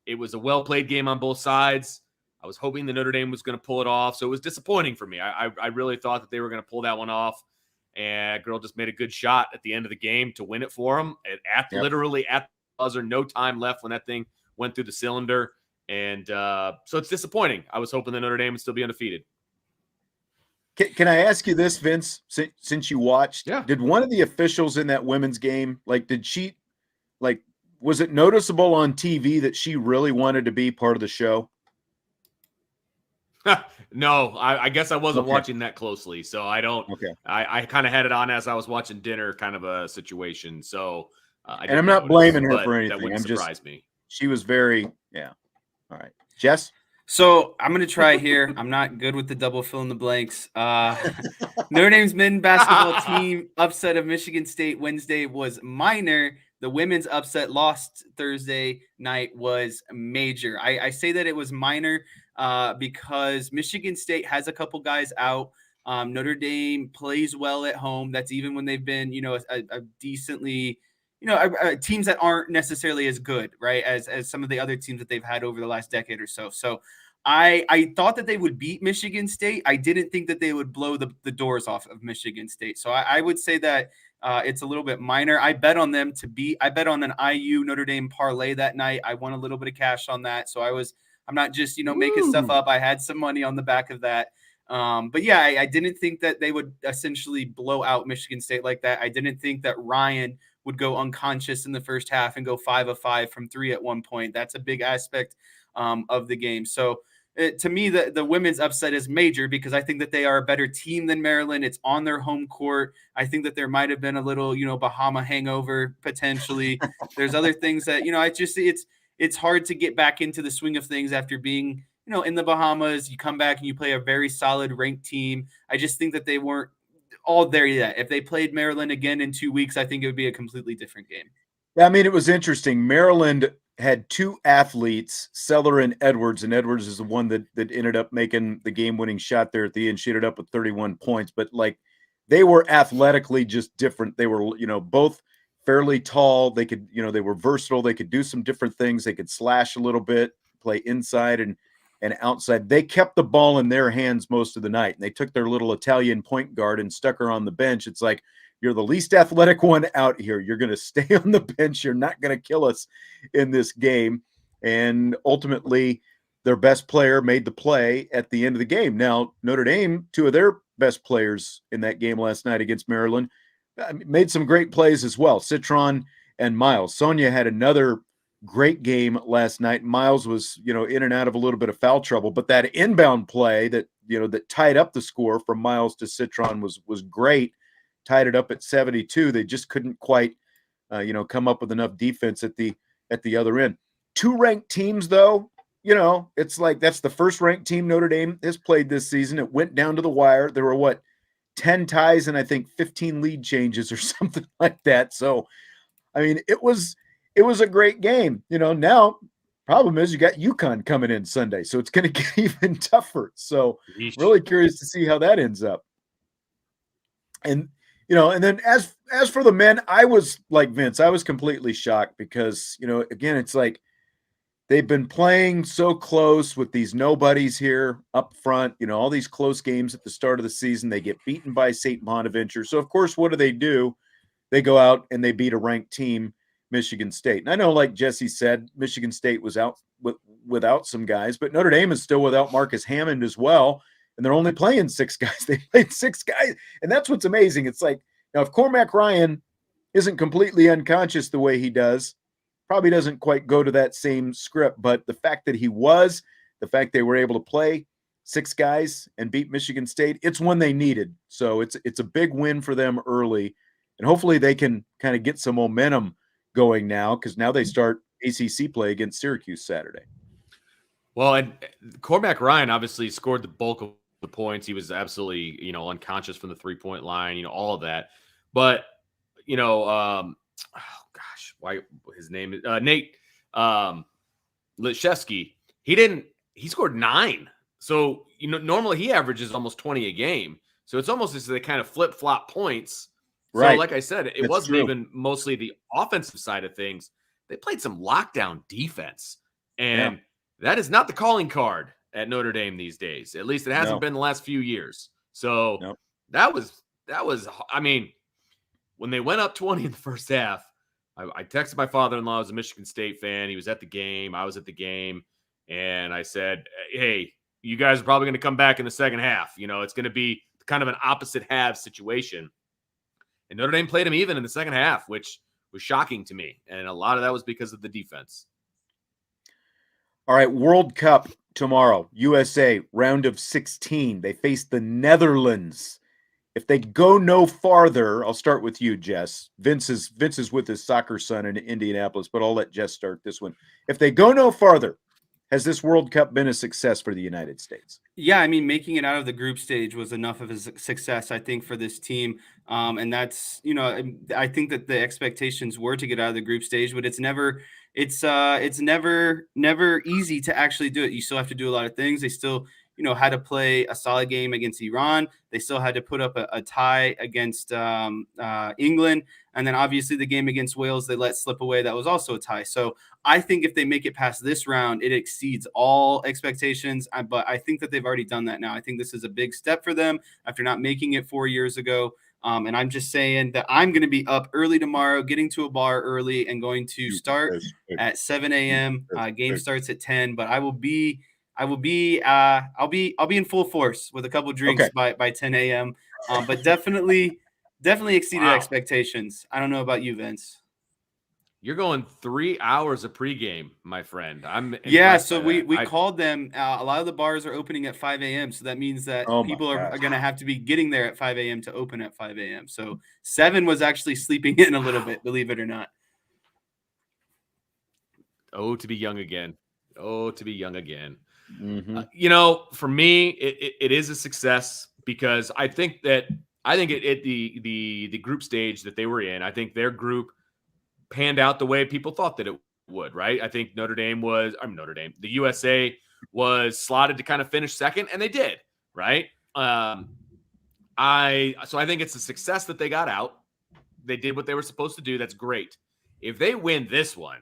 It was a well-played game on both sides. I was hoping the Notre Dame was going to pull it off, so it was disappointing for me. I really thought that they were going to pull that one off. And girl just made a good shot at the end of the game to win it for them. Literally at the buzzer, no time left when that thing went through the cylinder. And so it's disappointing. I was hoping that Notre Dame would still be undefeated.
Can I ask you this, Vince, since you watched?
Yeah.
Did one of the officials in that women's game, was it noticeable on TV that she really wanted to be part of the show?
No, I guess I wasn't watching that closely, so I don't.
Okay.
I kind of had it on as I was watching dinner, kind of a situation. So,
and I'm not blaming her for anything.
That wouldn't surprise me.
She was very, All right, Jess.
So I'm going to try here. I'm not good with the double fill in the blanks. Notre Dame's men's basketball team upset of Michigan State Wednesday was minor. The women's upset lost Thursday night was major. I say that it was minor because Michigan State has a couple guys out. Notre Dame plays well at home. That's even when they've been, a decently, teams that aren't necessarily as good, right, as some of the other teams that they've had over the last decade or so. So I thought that they would beat Michigan State. I didn't think that they would blow the doors off of Michigan State. So I would say that it's a little bit minor. I bet on them to beat. I bet on an IU Notre Dame parlay that night. I won a little bit of cash on that. So I'm not just, making stuff up. I had some money on the back of that. But yeah, I didn't think that they would essentially blow out Michigan State like that. I didn't think that Ryan would go unconscious in the first half and go 5 of 5 from 3 at one point. That's a big aspect of the game. So to me, the women's upset is major because I think that they are a better team than Maryland. It's on their home court. I think that there might have been a little, Bahama hangover potentially. There's other things that, it's hard to get back into the swing of things after being, in the Bahamas. You come back and you play a very solid ranked team. I just think that they weren't all there yet. If they played Maryland again in 2 weeks, I think it would be a completely different game.
Yeah, I mean, it was interesting. Maryland had two athletes, Seller and Edwards is the one that ended up making the game-winning shot there at the end. She ended up with 31 points, but they were athletically just different. They were, both fairly tall. They could, they were versatile. They could do some different things. They could slash a little bit, play inside, and and outside. They kept the ball in their hands most of the night, and they took their little Italian point guard and stuck her on the bench. It's like, you're the least athletic one out here. You're going to stay on the bench. You're not going to kill us in this game. And ultimately, their best player made the play at the end of the game. Now, Notre Dame, two of their best players in that game last night against Maryland, made some great plays as well. Citron and Miles. Sonia had another great game last night. Miles was, in and out of a little bit of foul trouble, but that inbound play that, that tied up the score from Miles to Citron was great. Tied it up at 72. They just couldn't quite, come up with enough defense at the other end. Two ranked teams, though, it's like that's the first ranked team Notre Dame has played this season. It went down to the wire. There were 10 ties and I think 15 lead changes or something like that. So, I mean, it was a great game. Now problem is you got UConn coming in Sunday, so it's going to get even tougher. So, really curious to see how that ends up. And and then as for the men, I was like Vince, I was completely shocked because, again, it's like they've been playing so close with these nobodies here up front, all these close games at the start of the season. They get beaten by St. Bonaventure. So, of course, what do? They go out and they beat a ranked team, Michigan State. And I know, like Jesse said, Michigan State was out without some guys, but Notre Dame is still without Marcus Hammond as well. And they're only playing 6 guys. They played 6 guys. And that's what's amazing. It's like, now if Cormac Ryan isn't completely unconscious the way he does, probably doesn't quite go to that same script. But the fact that the fact they were able to play 6 guys and beat Michigan State, it's one they needed. So it's a big win for them early. And hopefully they can kind of get some momentum going now, because now they start ACC play against Syracuse Saturday.
Well, and Cormac Ryan obviously scored the bulk of the points. He was absolutely, unconscious from the 3-point line, all of that. But, oh gosh, why his name is Nate Litchewski. He scored 9. So, normally he averages almost 20 a game. So it's almost as they kind of flip-flop points.
Right.
So like I said, it wasn't even mostly the offensive side of things. They played some lockdown defense. And that is not the calling card at Notre Dame these days. At least it hasn't been the last few years. So that was, I mean, when they went up 20 in the first half, I texted my father-in-law, who's a Michigan State fan. He was at the game. I was at the game. And I said, hey, you guys are probably going to come back in the second half. It's going to be kind of an opposite half situation. And Notre Dame played them even in the second half, which was shocking to me. And a lot of that was because of the defense.
All right, World Cup tomorrow. USA, round of 16. They face the Netherlands. If they go no farther, I'll start with you, Jess. Vince is with his soccer son in Indianapolis, but I'll let Jess start this one. If they go no farther, has this World Cup been a success for the United States?
Yeah, I mean, making it out of the group stage was enough of a success, I think, for this team. And that's, I think that the expectations were to get out of the group stage, but it's never easy to actually do it. You still have to do a lot of things. They still, had to play a solid game against Iran. They still had to put up a tie against England. And then obviously the game against Wales, they let slip away. That was also a tie. So I think if they make it past this round, it exceeds all expectations. But I think that they've already done that now. I think this is a big step for them after not making it 4 years ago. And I'm just saying that I'm going to be up early tomorrow, getting to a bar early, and going to start at 7 a.m. Game starts at 10, but I'll be in full force with a couple drinks by 10 a.m. But definitely exceeded expectations. I don't know about you, Vince.
You're going 3 hours of pregame, my friend.
So we called them. A lot of the bars are opening at 5 a.m. So that means that people are going to have to be getting there at 5 a.m. to open at 5 a.m. So 7 was actually sleeping in a little bit, believe it or not.
Oh, to be young again.
Mm-hmm.
For me, it is a success because I think the group stage that they were in, I think their group panned out the way people thought that it would, right? I think the USA was slotted to kind of finish second, and they did, right? So I think it's a success that they got out. They did what they were supposed to do. That's great. If they win this one,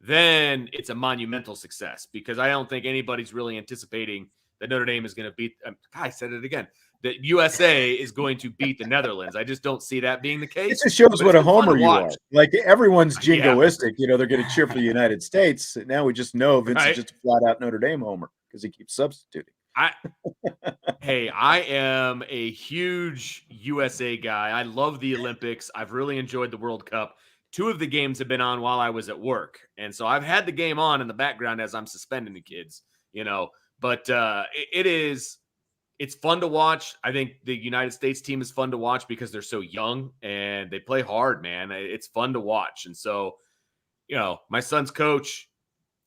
then it's a monumental success, because I don't think anybody's really anticipating that Notre Dame is going to beat. I said it again. That USA is going to beat the Netherlands. I just don't see that being the
It
case.
just shows
but
what
it's
a
been fun to
homer you are.
watch.
Like, everyone's
Yeah.
jingoistic. They're going to cheer for the United States. Now we just know Vince
Right.
is just a flat out Notre Dame homer because he keeps substituting.
Hey, I am a huge USA guy. I love the Olympics. I've really enjoyed the World Cup. 2 of the games have been on while I was at work. And so I've had the game on in the background as I'm suspending the kids, but it's fun to watch. I think the United States team is fun to watch because they're so young and they play hard, man. It's fun to watch. And so, my son's coach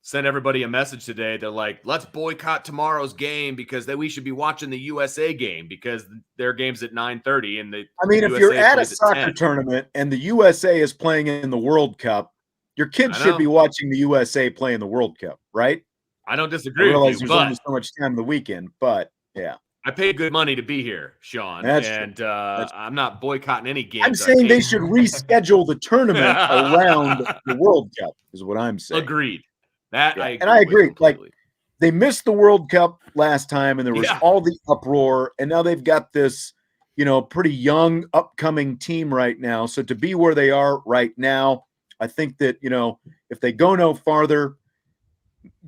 sent everybody a message today. They're like, let's boycott tomorrow's game because we should be watching the USA game because their game's at 9:30 and the
if you're at a soccer tournament and the USA is playing in the World Cup, your kids should be watching the USA play in the World Cup, right?
I don't disagree.
I realize
with you,
there's only so much time in the weekend, but yeah.
I paid good money to be here, Sean, I'm not boycotting any games.
I'm saying they should reschedule the tournament around the World Cup is what I'm saying.
Agreed. That
yeah.
I agree.
Like, they missed the World Cup last time and there was all the uproar, and now they've got this, pretty young upcoming team right now. So to be where they are right now, I think that, if they go no farther,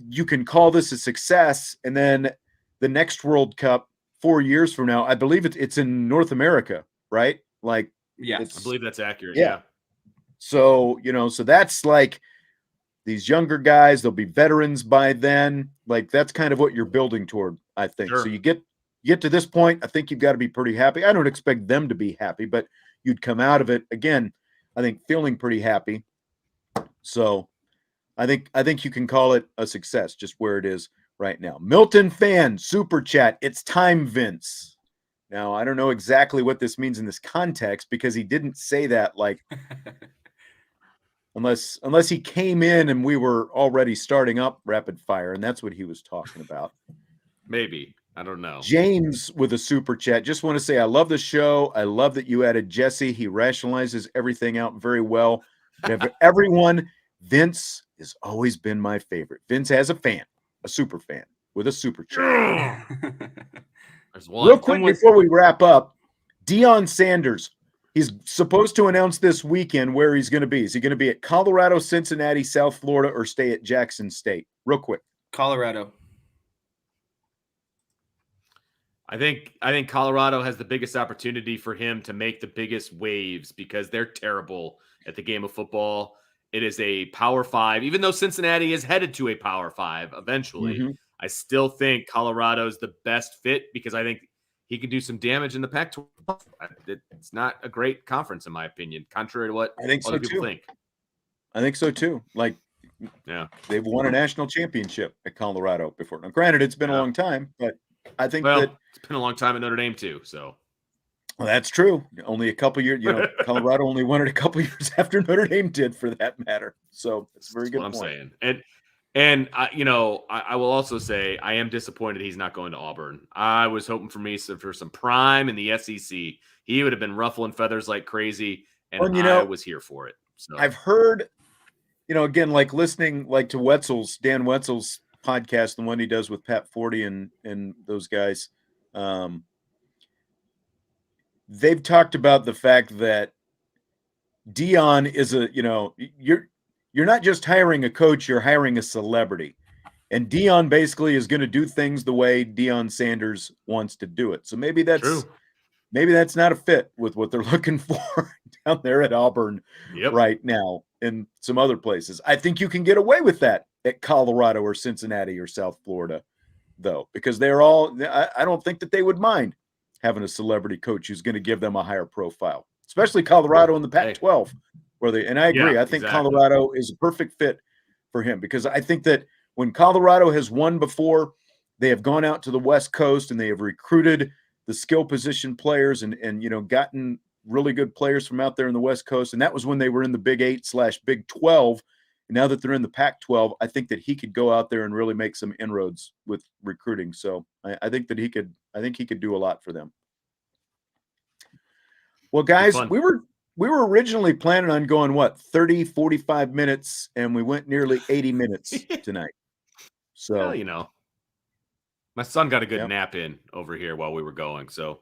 you can call this a success. And then the next World Cup 4 years from now, I believe it's in North America, right? Like,
yeah,
I believe that's accurate.
Yeah. So, so that's like these younger guys, they'll be veterans by then. Like, that's kind of what you're building toward, I think.
Sure.
So you get to this point, I think you've got to be pretty happy. I don't expect them to be happy, but you'd come out of it again, I think, feeling pretty happy. So I think you can call it a success just where it is right now. Milton Fan, super chat. It's time, Vince. Now, I don't know exactly what this means in this context because he didn't say that, like, unless he came in and we were already starting up rapid fire, and that's what he was talking about.
Maybe. I don't know.
James with a super chat. Just want to say I love the show. I love that you added Jesse. He rationalizes everything out very well. Everyone, Vince has always been my favorite. Vince has a fan, a super fan with a super chat.
There's one.
Real quick before we wrap up, Deion Sanders. He's supposed to announce this weekend where he's going to be. Is he going to be at Colorado, Cincinnati, South Florida, or stay at Jackson State? Real quick.
Colorado.
I think Colorado has the biggest opportunity for him to make the biggest waves because they're terrible at the game of football. It is a Power 5, even though Cincinnati is headed to a Power 5 eventually. Mm-hmm. I still think Colorado is the best fit because I think he can do some damage in the Pac-12. It's not a great conference, in my opinion, contrary to what other people think.
I think so, too. Like,
yeah,
they've won a national championship at Colorado before. Now, granted, it's been a long time, but I think that
it's been a long time at Notre Dame, too. So,
well, that's true. Only a couple years, Colorado only won it a couple years after Notre Dame did, for that matter. So, it's a very good point.
I'm saying. And I will also say I am disappointed he's not going to Auburn. I was hoping for some prime in the SEC. He would have been ruffling feathers like crazy, and I was here for it. So
I've heard, again, like listening like to Dan Wetzel's podcast, the one he does with Pat Forty and those guys. They've talked about the fact that Deion is you're not just hiring a coach, you're hiring a celebrity. And Deion basically is going to do things the way Deion Sanders wants to do it. So maybe that's not a fit with what they're looking for down there at Auburn right now and some other places. I think you can get away with that at Colorado or Cincinnati or South Florida, though, because I don't think that they would mind having a celebrity coach who's going to give them a higher profile, especially Colorado in the Pac-12. And I agree. I think Colorado is a perfect fit for him because I think that when Colorado has won before, they have gone out to the West Coast and they have recruited the skill position players and gotten really good players from out there in the West Coast. And that was when they were in the Big 8/Big 12. And now that they're in the Pac-12, I think that he could go out there and really make some inroads with recruiting. So I think that he could do a lot for them. Well, guys, we we were originally planning on going, 30, 45 minutes, and we went nearly 80 minutes tonight. So,
Well, my son got a good
Yep.
nap in over here while we were going, so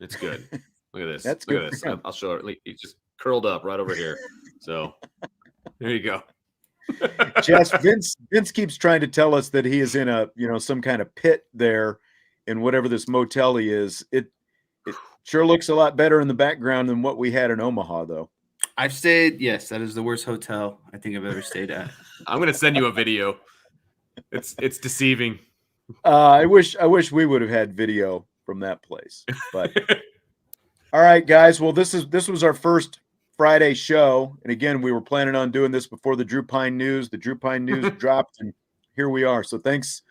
it's good. Look at this.
That's
Look
good
at this.
for him.
I'll show it. He's just curled up right over here. So there you go.
Jess, Vince keeps trying to tell us that he is in some kind of pit there in whatever this motel he is. It sure looks a lot better in the background than what we had in Omaha, though.
I've stayed. Yes, that is the worst hotel I think I've ever stayed at.
I'm gonna send you a video. It's deceiving.
I wish we would have had video from that place. But all right, guys. Well, this was our first Friday show, and again, we were planning on doing this before the Drew Pyne news. The Drew Pyne news dropped, and here we are. So thanks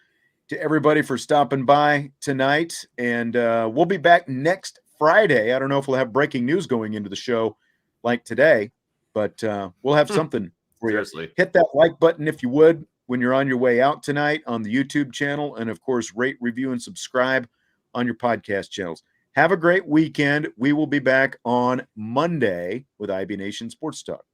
to everybody for stopping by tonight, and we'll be back next Friday. I don't know if we'll have breaking news going into the show like today, but we'll have something for you.
Seriously.
Hit that like button if you would when you're on your way out tonight on the YouTube channel, and of course, rate, review, and subscribe on your podcast channels. Have a great weekend. We will be back on Monday with IB Nation Sports Talk.